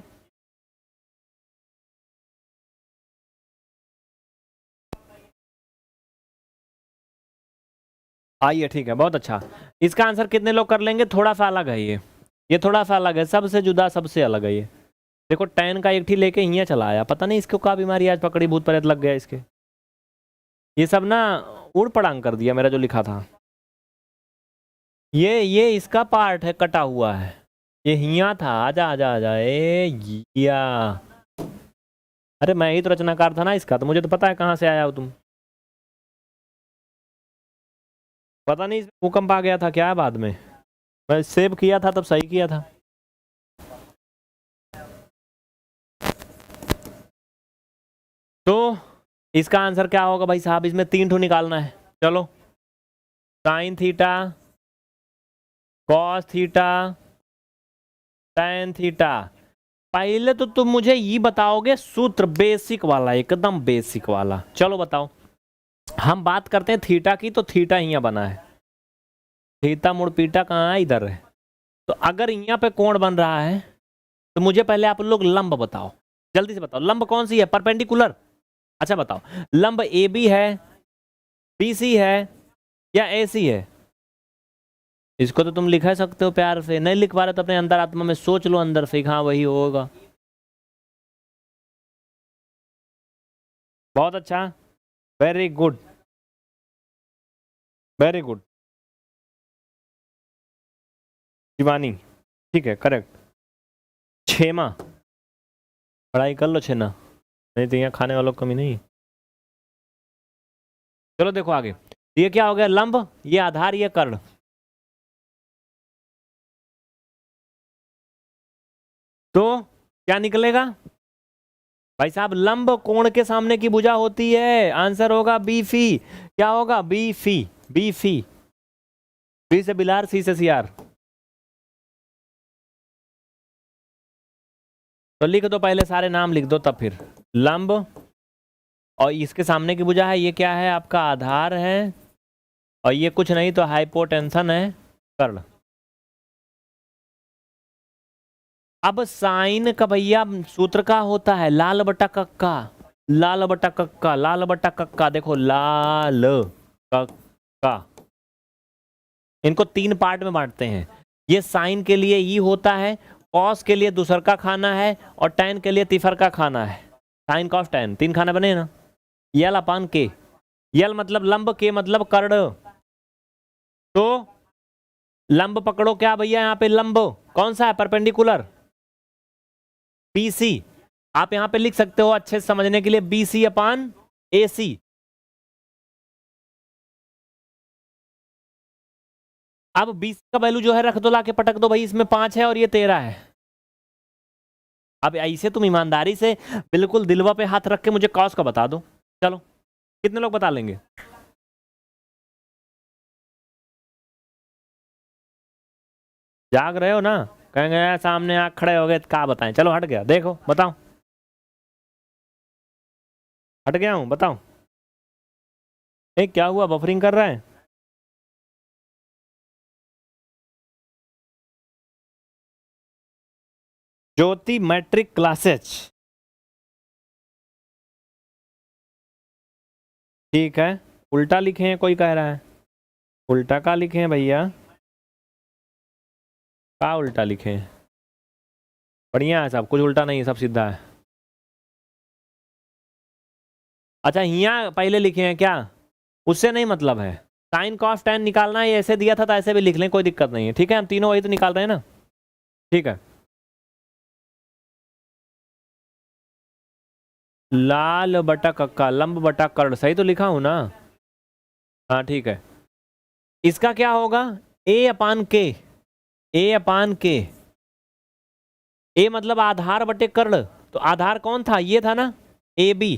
आइए ठीक है, बहुत अच्छा। इसका आंसर कितने लोग कर लेंगे, थोड़ा सा अलग है ये थोड़ा सा अलग है, सबसे जुदा, सबसे अलग है ये। देखो टैन का एक ठी लेके यहाँ चला आया, पता नहीं इसको क्या बीमारी आज पकड़ी, भूत प्रेत लग गया इसके। ये सब ना उड़ पड़ांग कर दिया मेरा जो लिखा था। ये इसका पार्ट है, कटा हुआ है, ये हिया था। आजा आजा आजा, या अरे मैं ही तो रचनाकार था ना इसका, तो मुझे तो पता है कहाँ से आया हो तुम। पता नहीं भूकंप आ गया था क्या बाद में, मैं सेव किया था तब सही किया था। तो इसका आंसर क्या होगा भाई साहब, इसमें 3 ठो निकालना है। चलो, sine theta, cos theta, tan theta. पहले तो तुम मुझे ये बताओगे सूत्र, बेसिक वाला, एकदम बेसिक वाला। चलो बताओ, हम बात करते हैं थीटा की, तो थीटा यहाँ बना है, थीटा मुड़ पीटा कहाँ है, इधर है। तो अगर यहाँ पे कोण बन रहा है तो मुझे पहले आप लोग लंब बताओ, जल्दी से बताओ लंब कौन सी है, परपेंडिकुलर। अच्छा बताओ, लंब AB है, BC है या AC है? इसको तो तुम लिख सकते हो प्यार से, नहीं लिख पा रहे तो अपने अंतरात्मा में सोच लो अंदर से, हाँ वही होगा। बहुत अच्छा, very good, very good Shivani, ठीक है करेक्ट। 6 पढ़ाई कर लो 6 ना, नहीं तो यहाँ खाने वालों को कमी नहीं। चलो देखो आगे, ये क्या हो गया, लंब, ये आधार, ये कर्ण। तो क्या निकलेगा भाई साहब, लंब कोण के सामने की भुजा होती है, आंसर होगा BC। क्या होगा, BC, BC, B से बिलार, C से CR। तो लिख दो पहले, सारे नाम लिख दो तब फिर। लंब और इसके सामने की भुजा है, ये क्या है आपका, आधार है, और ये कुछ नहीं तो हाइपोटेंशन है, कर्ण। अब साइन का भैया सूत्र का होता है लाल बटा कक्का, लाल बटा कक्का, लाल बटा कक्का। देखो लाल कक्का, इनको 3 पार्ट में बांटते हैं। ये साइन के लिए ई होता है, कॉस के लिए दूसर का खाना है, और टैन के लिए तीसर का खाना है। साइन कॉस टैन 3 खाने बने ना। यल अपान के, यल मतलब लंब, के मतलब कर्ण। तो लंब पकड़ो क्या भैया, यहाँ पे लंब कौन सा है, परपेंडिकुलर, BC। आप यहां पे लिख सकते हो अच्छे से समझने के लिए BC अपान AC। अब 20 का वैल्यू जो है रख दो, लाके पटक दो भाई, इसमें 5 है और ये 13 है। अब ऐसे तुम ईमानदारी से बिल्कुल दिलवा पे हाथ रख के मुझे कॉस का बता दो। चलो कितने लोग बता लेंगे? जाग रहे हो ना? कहेंगे यार सामने आँख खड़े हो गए तो क्या बताएं। चलो हट गया, देखो बताओ, हट गया हूं, बताओ। नहीं क्या हुआ, बफरिंग कर रहा है? ज्योति मैट्रिक क्लासेज, ठीक है। उल्टा लिखे हैं कोई कह रहा है, उल्टा का लिखे हैं भैया, का उल्टा लिखे हैं? बढ़िया है, सब कुछ उल्टा नहीं है, सब सीधा है। अच्छा यहाँ पहले लिखे हैं क्या? उससे नहीं मतलब है, साइन कॉस टेन निकालना है, ऐसे दिया था तो ऐसे भी लिख लें, कोई दिक्कत नहीं है, ठीक है। हम तीनों वही तो निकाल रहे हैं ना, ठीक है। लाल बटा कक्का, लंब बटा कर्ण, सही तो लिखा हूं ना? हाँ ठीक है। इसका क्या होगा, ए अपान के, ए अपान के, ए मतलब आधार बटे कर्ण, तो आधार कौन था, ये था ना, ए बी।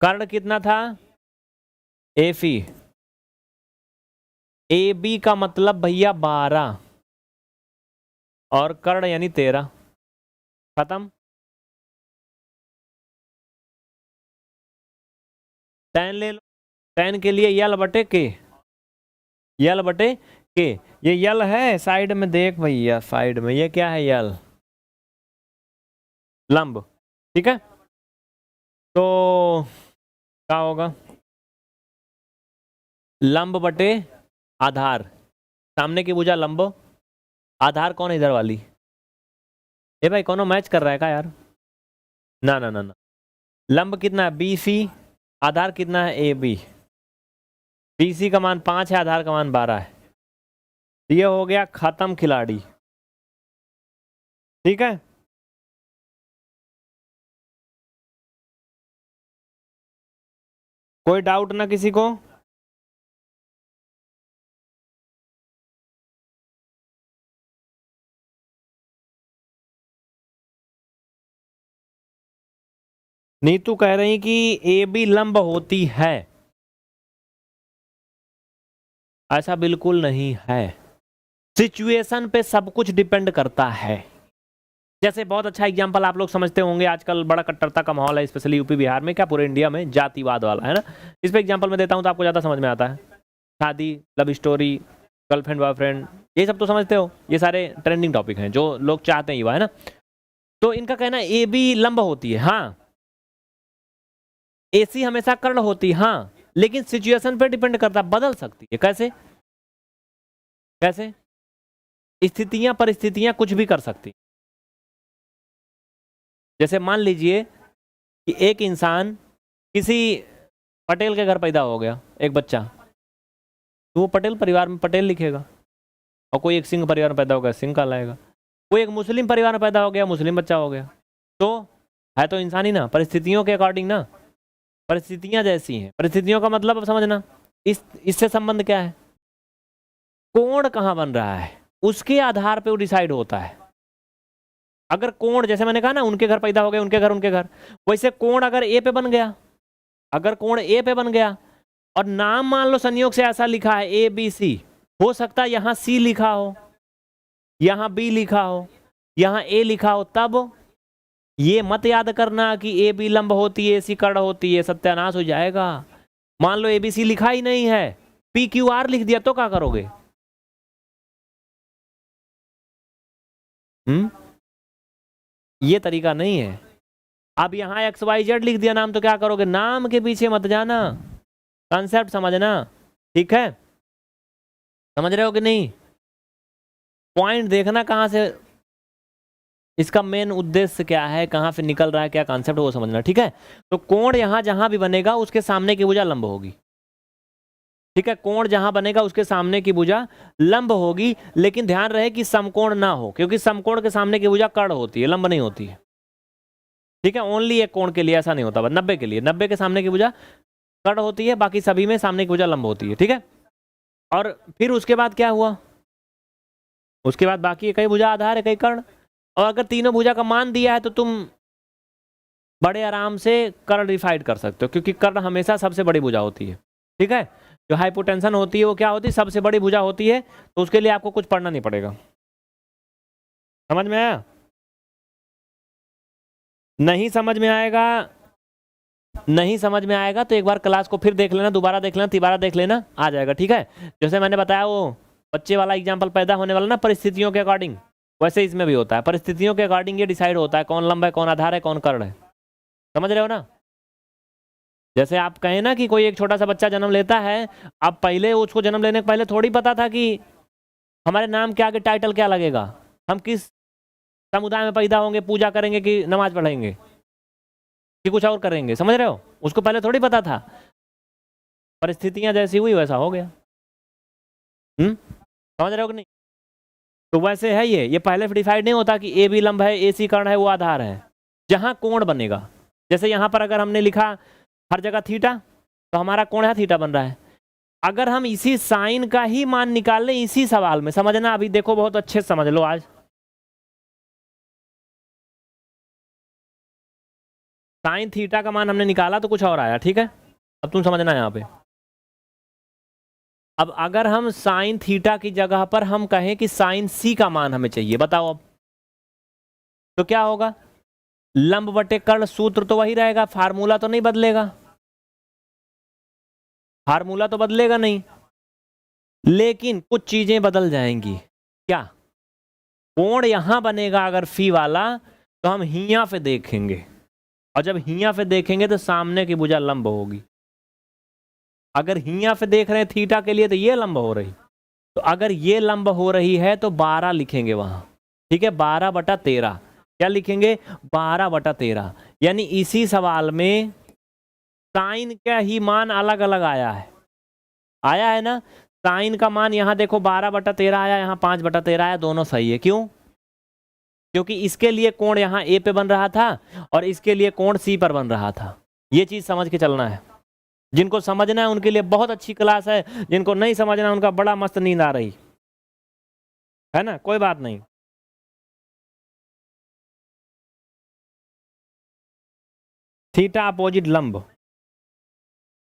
कर्ण कितना था, एफी। ए बी का मतलब भैया 12 और कर्ण यानी 13। खत्म। टेन ले लो, टेन के लिए यल बटे के, यल बटे के, ये यल है साइड में, देख भैया साइड में ये क्या है, यल, लंब, ठीक है। तो क्या होगा, लंब बटे आधार, सामने की भुजा लंब, आधार कौन है इधर वाली, ए भाई कौन मैच कर रहा है क्या यार? ना ना ना ना, लंब कितना है BC, आधार कितना है AB। BC का मान 5 है, आधार का मान 12 है। ये हो गया खत्म खिलाड़ी, ठीक है। कोई डाउट ना किसी को? नीतू कह रही कि AB लंब होती है, ऐसा बिल्कुल नहीं है, सिचुएशन पे सब कुछ डिपेंड करता है। जैसे बहुत अच्छा एग्जांपल आप लोग समझते होंगे, आजकल बड़ा कट्टरता का माहौल है, स्पेशली यूपी बिहार में, क्या पूरे इंडिया में, जातिवाद वाला है ना। इस पे एग्जांपल मैं देता हूं तो आपको ज़्यादा समझ में आता है। शादी, लव स्टोरी, गर्लफ्रेंड बॉयफ्रेंड, ये सब तो समझते हो, ये सारे ट्रेंडिंग टॉपिक हैं जो लोग चाहते हैं युवा, है ना। तो इनका कहना है ए बी लंब होती है, हाँ। AC हमेशा कर्ण होती है, हाँ, लेकिन सिचुएशन पे डिपेंड करता, बदल सकती है। कैसे कैसे? स्थितियां परिस्थितियां कुछ भी कर सकती। जैसे मान लीजिए कि एक इंसान किसी पटेल के घर पैदा हो गया, एक बच्चा, तो वो पटेल परिवार में पटेल लिखेगा। और कोई एक सिंह परिवार में पैदा हो गया, सिंह कहलाएगा। कोई एक मुस्लिम परिवार में पैदा हो गया, मुस्लिम बच्चा हो गया। तो है तो इंसान ही ना, परिस्थितियों के अकॉर्डिंग ना, परिस्थितियां जैसी हैं। परिस्थितियों का मतलब अब समझना, इससे संबंध क्या है, कोण कहाँ बन रहा है, उसके आधार पे वो डिसाइड होता है। अगर कोण, जैसे मैंने कहा ना, उनके घर पैदा हो गए, उनके घर, वैसे कोण अगर ए पे बन गया, अगर कोण ए पे बन गया और नाम मान लो संयोग से ऐसा लिखा है ABC, हो सकता है यहां C लिखा हो, यहां B लिखा हो, यहां A लिखा हो, तब ये मत याद करना कि AB लंब होती है, AC कर्ण होती है, सत्यानाश हो जाएगा। मान लो ABC लिखा ही नहीं है, PQR लिख दिया तो क्या करोगे? ये तरीका नहीं है। अब यहां XYZ लिख दिया नाम, तो क्या करोगे? नाम के पीछे मत जाना, कॉन्सेप्ट समझना, ठीक है। समझ रहे हो कि नहीं? पॉइंट देखना कहां से, इसका मेन उद्देश्य क्या है, कहां से निकल रहा है, क्या कॉन्सेप्ट, वो समझना, ठीक है। तो कोण यहां जहां भी बनेगा उसके सामने की भुजा लंब होगी। ठीक है, कोण जहां बनेगा उसके सामने की भुजा लंब होगी, लेकिन ध्यान रहे कि समकोण ना हो, क्योंकि समकोण के सामने की भुजा कर्ण होती है, लंब नहीं होती है। ठीक है, ओनली एक कोण के लिए ऐसा नहीं होता, 90 के लिए, 90 के सामने की भुजा कर्ण होती है, बाकी सभी में सामने की भुजा लंब होती है। ठीक है, और फिर उसके बाद क्या हुआ, उसके बाद बाकी कई भुजा आधार है, कई कर्ण, और अगर तीनों भुजा का मान दिया है तो तुम बड़े आराम से कर्ण डिफाइड कर सकते हो, क्योंकि कर्ण हमेशा सबसे बड़ी भुजा होती है। ठीक है, जो हाइपोटेंशन होती है वो क्या होती है, सबसे बड़ी भुजा होती है, तो उसके लिए आपको कुछ पढ़ना नहीं पड़ेगा। समझ में आया? नहीं समझ में आएगा, नहीं समझ में आएगा तो एक बार क्लास को फिर देख लेना, दोबारा देख लेना, तिबारा देख लेना, आ जाएगा। ठीक है, जैसे मैंने बताया वो बच्चे वाला एग्जाम्पल पैदा होने वाला ना, परिस्थितियों के अकॉर्डिंग, वैसे इसमें भी होता है, परिस्थितियों के अकॉर्डिंग ये डिसाइड होता है कौन लंब है, कौन आधार है, कौन कर्ण है। समझ रहे हो ना? जैसे आप कहें ना कि कोई एक छोटा सा बच्चा जन्म लेता है, अब पहले उसको जन्म लेने के पहले थोड़ी पता था कि हमारे नाम के आगे टाइटल क्या लगेगा, हम किस समुदाय में पैदा होंगे, पूजा करेंगे कि नमाज पढ़ेंगे कि कुछ और करेंगे। समझ रहे हो? उसको पहले थोड़ी पता था, परिस्थितियां जैसी हुई वैसा हो गया। समझ रहे हो कि नहीं? तो वैसे है ये पहले से डिसाइड नहीं होता कि ए बी लंब है, ए सी कर्ण है, वो आधार है। जहां कोण बनेगा, जैसे यहां पर अगर हमने लिखा हर जगह थीटा, तो हमारा कोण है थीटा बन रहा है। अगर हम इसी साइन का ही मान निकाल लें इसी सवाल में, समझना अभी देखो, बहुत अच्छे से समझ लो आज। साइन थीटा का मान हमने निकाला तो कुछ और आया। ठीक है, अब तुम समझना यहां पे। अब अगर हम साइन थीटा की जगह पर हम कहें कि साइन सी का मान हमें चाहिए, बताओ अब तो क्या होगा? लंब बटे कर्ण, सूत्र तो वही रहेगा, फार्मूला तो नहीं बदलेगा, फार्मूला तो बदलेगा नहीं, लेकिन कुछ चीजें बदल जाएंगी। क्या? कोण यहां बनेगा अगर फी वाला, तो हम हिया पे देखेंगे, और जब हिया पे देखेंगे तो सामने की भुजा लंब होगी। अगर हिया पे देख रहे हैं थीटा के लिए तो ये लंब हो रही, तो अगर ये लंब हो रही है तो 12 लिखेंगे वहां। ठीक है, 12/13 क्या लिखेंगे? 12/13। यानी इसी सवाल में साइन का ही मान अलग अलग आया है, आया है ना? साइन का मान यहां देखो 12/13 आया, यहां 5/13 आया, दोनों सही है। क्यों? क्योंकि इसके लिए कोण यहां ए पे बन रहा था और इसके लिए कोण सी पर बन रहा था। ये चीज समझ के चलना है। जिनको समझना है उनके लिए बहुत अच्छी क्लास है, जिनको नहीं समझना है उनका बड़ा मस्त नींद आ रही है ना, कोई बात नहीं। थीटा अपोजिट लंब,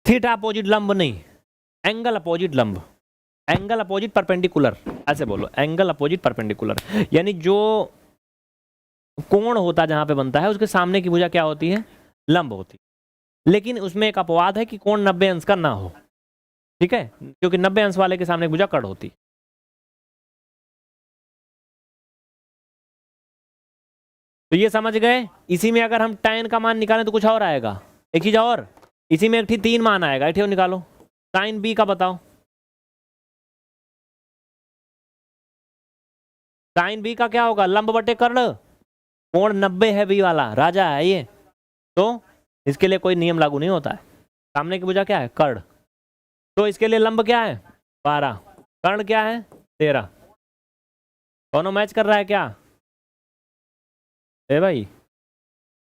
थीटा अपोजिट लंब नहीं, एंगल अपोजिट लंब, एंगल अपोजिट परपेंडिकुलर, ऐसे बोलो, एंगल अपोजिट परपेंडिकुलर। यानी जो कोण होता जहां पे बनता है उसके सामने की भुजा क्या होती है? लंब होती है। लेकिन उसमें एक अपवाद है कि कोण 90 अंश का ना हो। ठीक है, क्योंकि 90 अंश वाले के सामने भुजा कर्ण होती। तो ये समझ गए। इसी में अगर हम tan का मान निकालें तो कुछ और आएगा, एक चीज और, इसी में एक ठीक 3 मान आएगा, एक निकालो। साइन बी का बताओ, साइन बी का क्या होगा? लंब बटे कर्ण, कोण 90 है बी वाला, राजा है ये, तो इसके लिए कोई नियम लागू नहीं होता है। सामने की भुजा क्या है? कर्ण, तो इसके लिए लंब क्या है? 12, कर्ण क्या है? 13। दोनों मैच कर रहा है क्या? ए भाई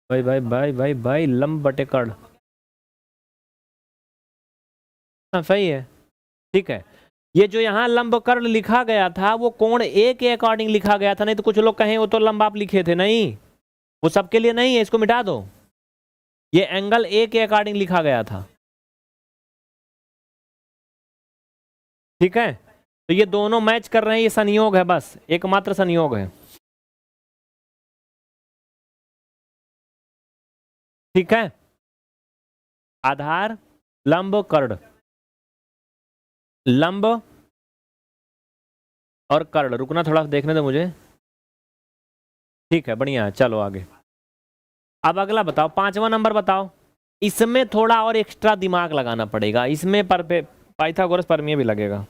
भाई भाई भाई भाई भाई, लंब बटे कर्ण, हाँ सही है। ठीक है, ये जो यहाँ लंब कर्ण लिखा गया था वो कोण ए के अकॉर्डिंग लिखा गया था, नहीं तो कुछ लोग कहें वो तो लंब आप लिखे थे, नहीं, वो सबके लिए नहीं है, इसको मिटा दो। ये एंगल ए के अकॉर्डिंग लिखा गया था। ठीक है, तो ये दोनों मैच कर रहे हैं, ये संयोग है, बस एकमात्र संयोग है। ठीक है, आधार लंब कर्ण, लंब और कर्ण, रुकना थोड़ा देखने दो मुझे। ठीक है, बढ़िया है, चलो आगे। अब अगला बताओ, 5वां नंबर बताओ। इसमें थोड़ा और एक्स्ट्रा दिमाग लगाना पड़ेगा, इसमें पाइथागोरस प्रमेय भी लगेगा।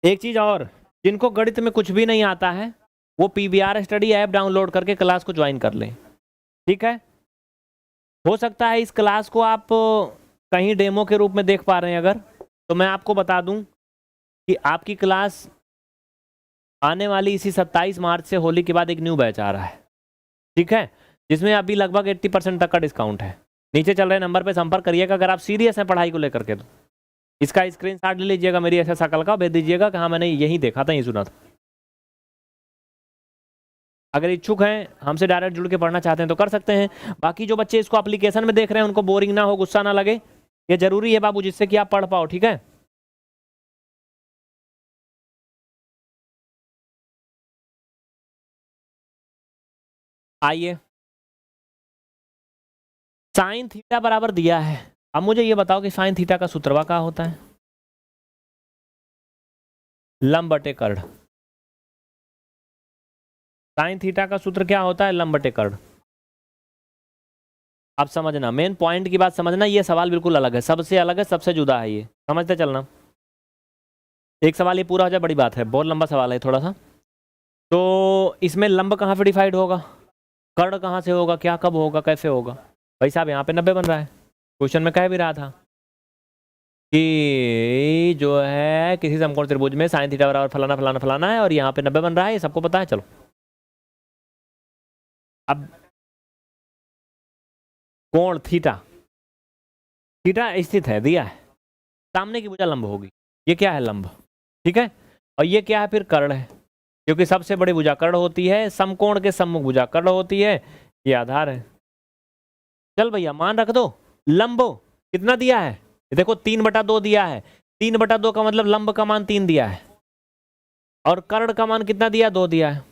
एक चीज और, जिनको गणित में कुछ भी नहीं आता है वो पीवीआर स्टडी ऐप डाउनलोड करके क्लास को ज्वाइन कर लें। ठीक है, हो सकता है इस क्लास को आप कहीं डेमो के रूप में देख पा रहे हैं, अगर तो मैं आपको बता दूं कि आपकी क्लास आने वाली इसी 27 मार्च से होली के बाद एक न्यू बैच आ रहा है, ठीक है, जिसमें अभी लगभग 80% तक का डिस्काउंट है। नीचे चल रहे नंबर पे संपर्क करिएगा अगर आप सीरियस हैं पढ़ाई को लेकर के। तो इसका स्क्रीनशॉट ले लीजिएगा मेरी ऐसा शकल का, भेज दीजिएगा कि हाँ मैंने यही देखा था, यही सुना था। अगर इच्छुक हैं हमसे डायरेक्ट जुड़ के पढ़ना चाहते हैं तो कर सकते हैं। बाकी जो बच्चे इसको एप्लीकेशन में देख रहे हैं उनको बोरिंग ना हो, गुस्सा ना लगे, ये जरूरी है बाबू, जिससे कि आप पढ़ पाओ, ठीक है। आइए, साइन थीटा बराबर दिया है। अब मुझे ये बताओ कि साइन थीटा का सूत्रवा क्या होता है? लंब बटे कर्ण। साइन थीटा का सूत्र क्या होता है? लंब बटे कर्ण। अब समझना, मेन पॉइंट की बात समझना, ये सवाल बिल्कुल अलग है, सबसे अलग है, सबसे जुदा है, ये समझते चलना। एक सवाल ये पूरा हो जाए बड़ी बात है, बहुत लंबा सवाल है थोड़ा सा। तो इसमें लंब कहाँ पे डिफाइंड होगा, कर्ण कहाँ से होगा, क्या कब होगा, कैसे होगा? भाई साहब यहाँ पे 90 बन रहा है, क्वेश्चन में कह भी रहा था कि जो है किसी समकोण त्रिभुज में साइन थीटा बराबर फलाना फलाना फलाना है और यहाँ पे 90 बन रहा है, ये सबको पता है। चलो अब कोण थीटा, थीटा स्थित है, दिया है, सामने की भुजा लंब होगी, ये क्या है? लंब, ठीक है। और ये क्या है? फिर कर्ण है, क्योंकि सबसे बड़ी भुजा कर्ण होती है, समकोण के सम्मुख भुजा कर्ण होती है, ये आधार है। चल भैया मान रख दो, लंब कितना दिया है? ये देखो 3/2 दिया है, 3/2 का मतलब लंब का मान 3 दिया है, और कर्ण का मान कितना दिया? 2 दिया है।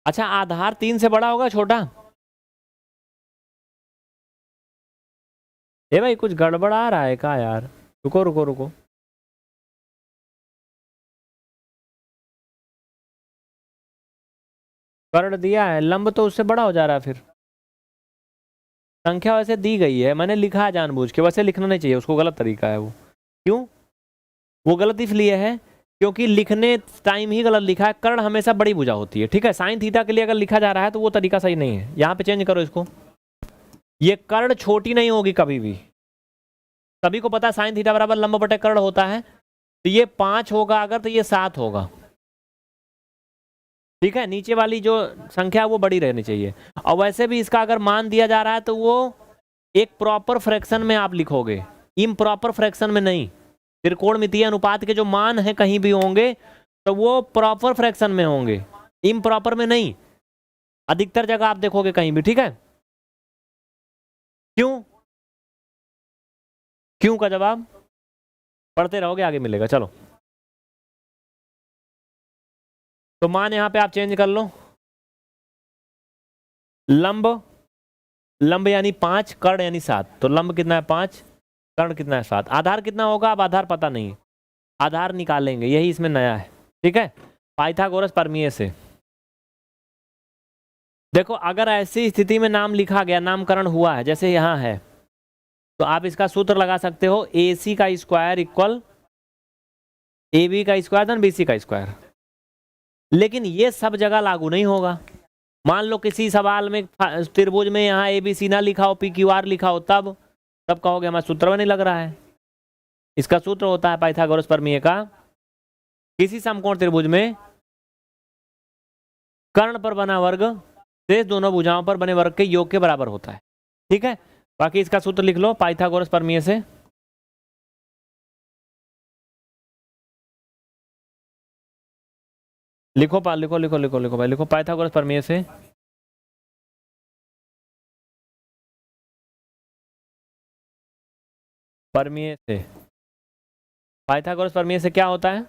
अच्छा, आधार 3 से बड़ा होगा छोटा? ए भाई कुछ गड़बड़ आ रहा है क्या यार? रुको रुको रुको, कर्ण दिया है, लंब तो उससे बड़ा हो जा रहा है। फिर संख्या वैसे दी गई है, मैंने लिखा है जानबूझ के, वैसे लिखना नहीं चाहिए उसको, गलत तरीका है वो। क्यों वो गलत इसलिए है क्योंकि लिखने टाइम ही गलत लिखा है। कर्ण हमेशा बड़ी भुजा होती है, ठीक है। साइन थीटा के लिए अगर लिखा जा रहा है तो वो तरीका सही नहीं है, यहाँ पे चेंज करो इसको। ये कर्ण छोटी नहीं होगी कभी भी, सभी को पता है साइन थीटा बराबर लंब बटे कर्ण होता है, तो ये 5 होगा अगर, तो ये 7 होगा, ठीक है। नीचे वाली जो संख्या वो बड़ी रहनी चाहिए। और वैसे भी इसका अगर मान दिया जा रहा है तो वो एक प्रॉपर फ्रैक्शन में आप लिखोगे, इम्प्रॉपर फ्रैक्शन में नहीं। त्रिकोणमितीय अनुपात के जो मान है कहीं भी होंगे तो वो प्रॉपर फ्रैक्शन में होंगे, इम्प्रॉपर में नहीं। अधिकतर जगह आप देखोगे कहीं भी, ठीक है। क्यों? क्यों का जवाब पढ़ते रहोगे, आगे मिलेगा। चलो, तो मान यहां पे आप चेंज कर लो, लंब, लंब यानी 5, कर्ण यानी 7, तो लंब कितना है? 5, कर्ण कितना है? 7। आधार कितना होगा? अब आधार पता नहीं, आधार निकालेंगे, यही इसमें नया है, ठीक है। पाइथागोरस प्रमेय से देखो, अगर ऐसी स्थिति में नाम लिखा गया, नामकरण हुआ है जैसे यहां है, तो आप इसका सूत्र लगा सकते हो, AC का स्क्वायर इक्वल AB का स्क्वायर धन BC का स्क्वायर। लेकिन ये सब जगह लागू नहीं होगा। मान लो किसी सवाल में त्रिभुज में यहाँ ABC ना लिखा हो, PQR लिखा हो, तब कहोगे हमारा सूत्र में नहीं लग रहा है। इसका सूत्र होता है पाइथागोरस प्रमेय का, किसी समकोण त्रिभुज में कर्ण पर बना वर्ग शेष दोनों भुजाओं पर बने वर्ग के योग के बराबर होता है, ठीक है। बाकी इसका सूत्र लिख लो पाइथागोरस प्रमेय से, लिखो लिखो लिखो लिखो लिखो भाई, लिखो पाइथागोरस प्रमेय से। प्रमेय से, पाइथागोरस प्रमेय से क्या होता है?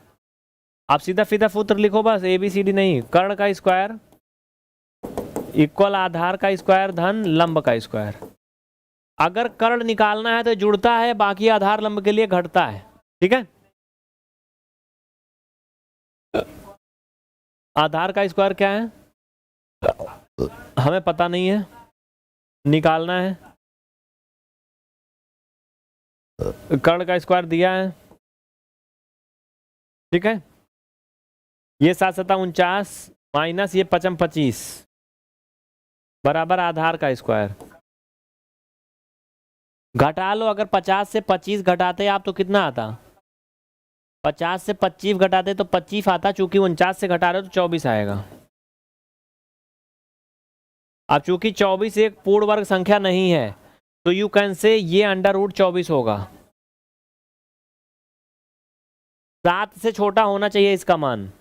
आप सीधा सीधा सूत्र लिखो बस, ABCD नहीं। कर्ण का स्क्वायर इक्वल आधार का स्क्वायर धन लंब का स्क्वायर। अगर कर्ण निकालना है तो जुड़ता है, बाकी आधार लंब के लिए घटता है, ठीक है। आधार का स्क्वायर क्या है हमें पता नहीं है, निकालना है। कर्ण का स्क्वायर दिया है, ठीक है। ये 7 × 7 = 49 माइनस ये 55 25, बराबर आधार का स्क्वायर। घटा लो, अगर 50 से 25 घटाते आप तो कितना आता? 50 से 25 घटाते तो 25 आता, चूंकि 49 से घटा रहे हो तो 24 आएगा। अब चूंकि 24 एक पूर्ण वर्ग संख्या नहीं है तो यू कैन से ये √24 होगा। 7 से छोटा होना चाहिए इसका मान,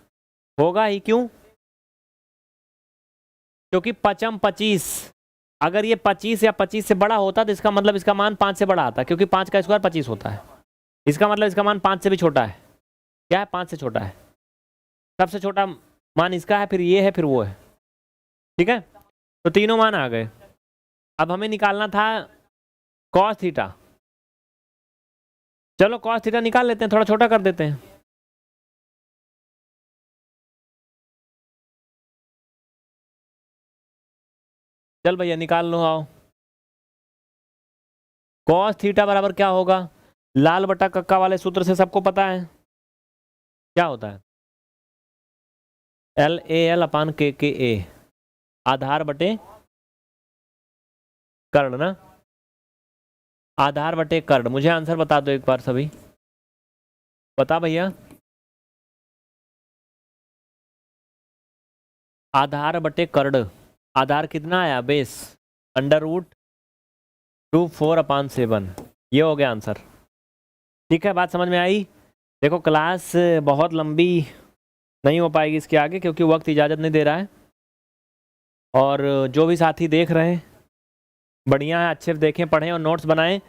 होगा ही, क्यों? क्योंकि 5 25, अगर ये 25 या 25 से बड़ा होता तो इसका मतलब इसका मान 5 से बड़ा आता, क्योंकि 5 का स्क्वायर 25 होता है। इसका मतलब इसका मान 5 से भी छोटा है। क्या है? 5 से छोटा है। सबसे छोटा मान इसका है, फिर ये है, फिर वो है। ठीक है, तो तीनों मान आ गए। अब हमें निकालना था कॉस थीटा। चलो कॉस थीटा निकाल लेते हैं, थोड़ा छोटा कर देते हैं। चल भैया निकाल लो, आओ। कॉस थीटा बराबर क्या होगा? लाल बटा कक्का वाले सूत्र से सबको पता है क्या होता है? LAL अपान KKA, आधार बटे कर्ण ना, आधार बटे कर्ण। मुझे आंसर बता दो एक बार सभी, बता भैया। आधार बटे कर्ण, आधार कितना आया? बेस √24/7, ये हो गया आंसर। ठीक है, बात समझ में आई? देखो क्लास बहुत लंबी नहीं हो पाएगी इसके आगे, क्योंकि वक्त इजाज़त नहीं दे रहा है। और जो भी साथी देख रहे हैं बढ़िया है, अच्छे से देखें, पढ़ें और नोट्स बनाएं।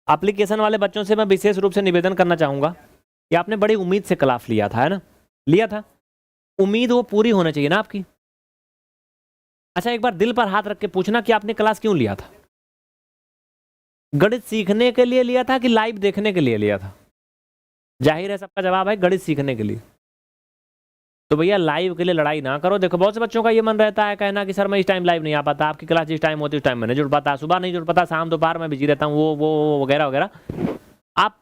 एप्लीकेशन वाले बच्चों से मैं विशेष रूप से निवेदन करना चाहूँगा कि आपने बड़ी उम्मीद से क्लास लिया था, है ना? लिया था, उम्मीद वो पूरी होनी चाहिए ना आपकी। अच्छा, एक बार दिल पर हाथ रख के पूछना कि आपने क्लास क्यों लिया था? गणित सीखने के लिए लिया था कि लाइव देखने के लिए लिया था? जाहिर है सबका जवाब है गणित सीखने के लिए। तो भैया लाइव के लिए लड़ाई ना करो। देखो बहुत से बच्चों का ये मन रहता है कहना कि सर मैं इस टाइम लाइव नहीं आ पाता, आपकी क्लास जिस टाइम होती है उस टाइम मैं नहीं जुड़ पाता, सुबह नहीं जुड़ पाता, शाम दोपहर में बिजी रहता हूँ, वो वगैरह वगैरह। आप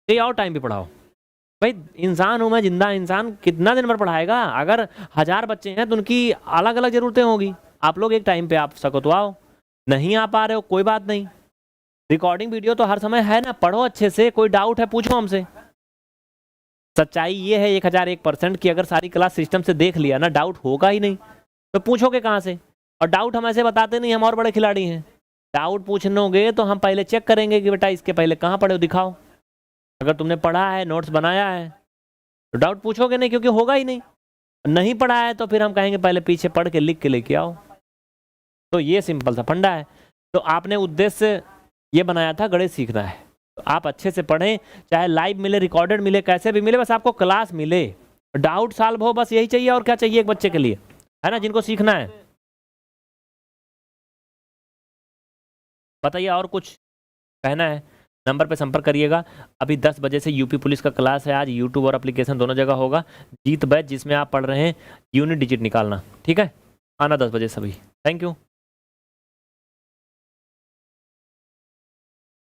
कहीं और टाइम पे पढ़ाओ भाई। इंसान हूं मैं, जिंदा इंसान, कितना दिन भर पढ़ाएगा? अगर 1000 बच्चे हैं तो उनकी अलग अलग जरूरतें होगी। आप लोग एक टाइम पे आप सको तो आओ, नहीं आ पा रहे हो कोई बात नहीं, रिकॉर्डिंग वीडियो तो हर समय है ना, पढ़ो अच्छे से। कोई डाउट है पूछो हमसे। सच्चाई ये है 1001% कि अगर सारी क्लास सिस्टम से देख लिया ना, डाउट होगा ही नहीं, तो पूछोगे कहाँ से? और डाउट हम ऐसे बताते नहीं, हम और बड़े खिलाड़ी हैं। डाउट पूछनोगे तो हम पहले चेक करेंगे कि बेटा इसके पहले कहाँ पढ़े हो, दिखाओ। अगर तुमने पढ़ा है, नोट्स बनाया है, तो डाउट पूछोगे नहीं, क्योंकि होगा ही नहीं। नहीं पढ़ा है तो फिर हम कहेंगे पहले पीछे पढ़ के लिख के लेके आओ। तो ये सिंपल सा फंडा है। तो आपने उद्देश्य ये बनाया था गणित सीखना है, तो आप अच्छे से पढ़ें, चाहे लाइव मिले, रिकॉर्डेड मिले, कैसे भी मिले, बस आपको क्लास मिले, डाउट सॉल्व हो, बस यही चाहिए। और क्या चाहिए एक बच्चे के लिए, है ना, जिनको सीखना है। बताइए और कुछ कहना है? नंबर पे संपर्क करिएगा। अभी 10 बजे से यूपी पुलिस का क्लास है आज, यूट्यूब और एप्लीकेशन दोनों जगह होगा। जीत बैच जिसमें आप पढ़ रहे हैं यूनिट डिजिट निकालना, ठीक है? आना 10 बजे सभी। Thank you.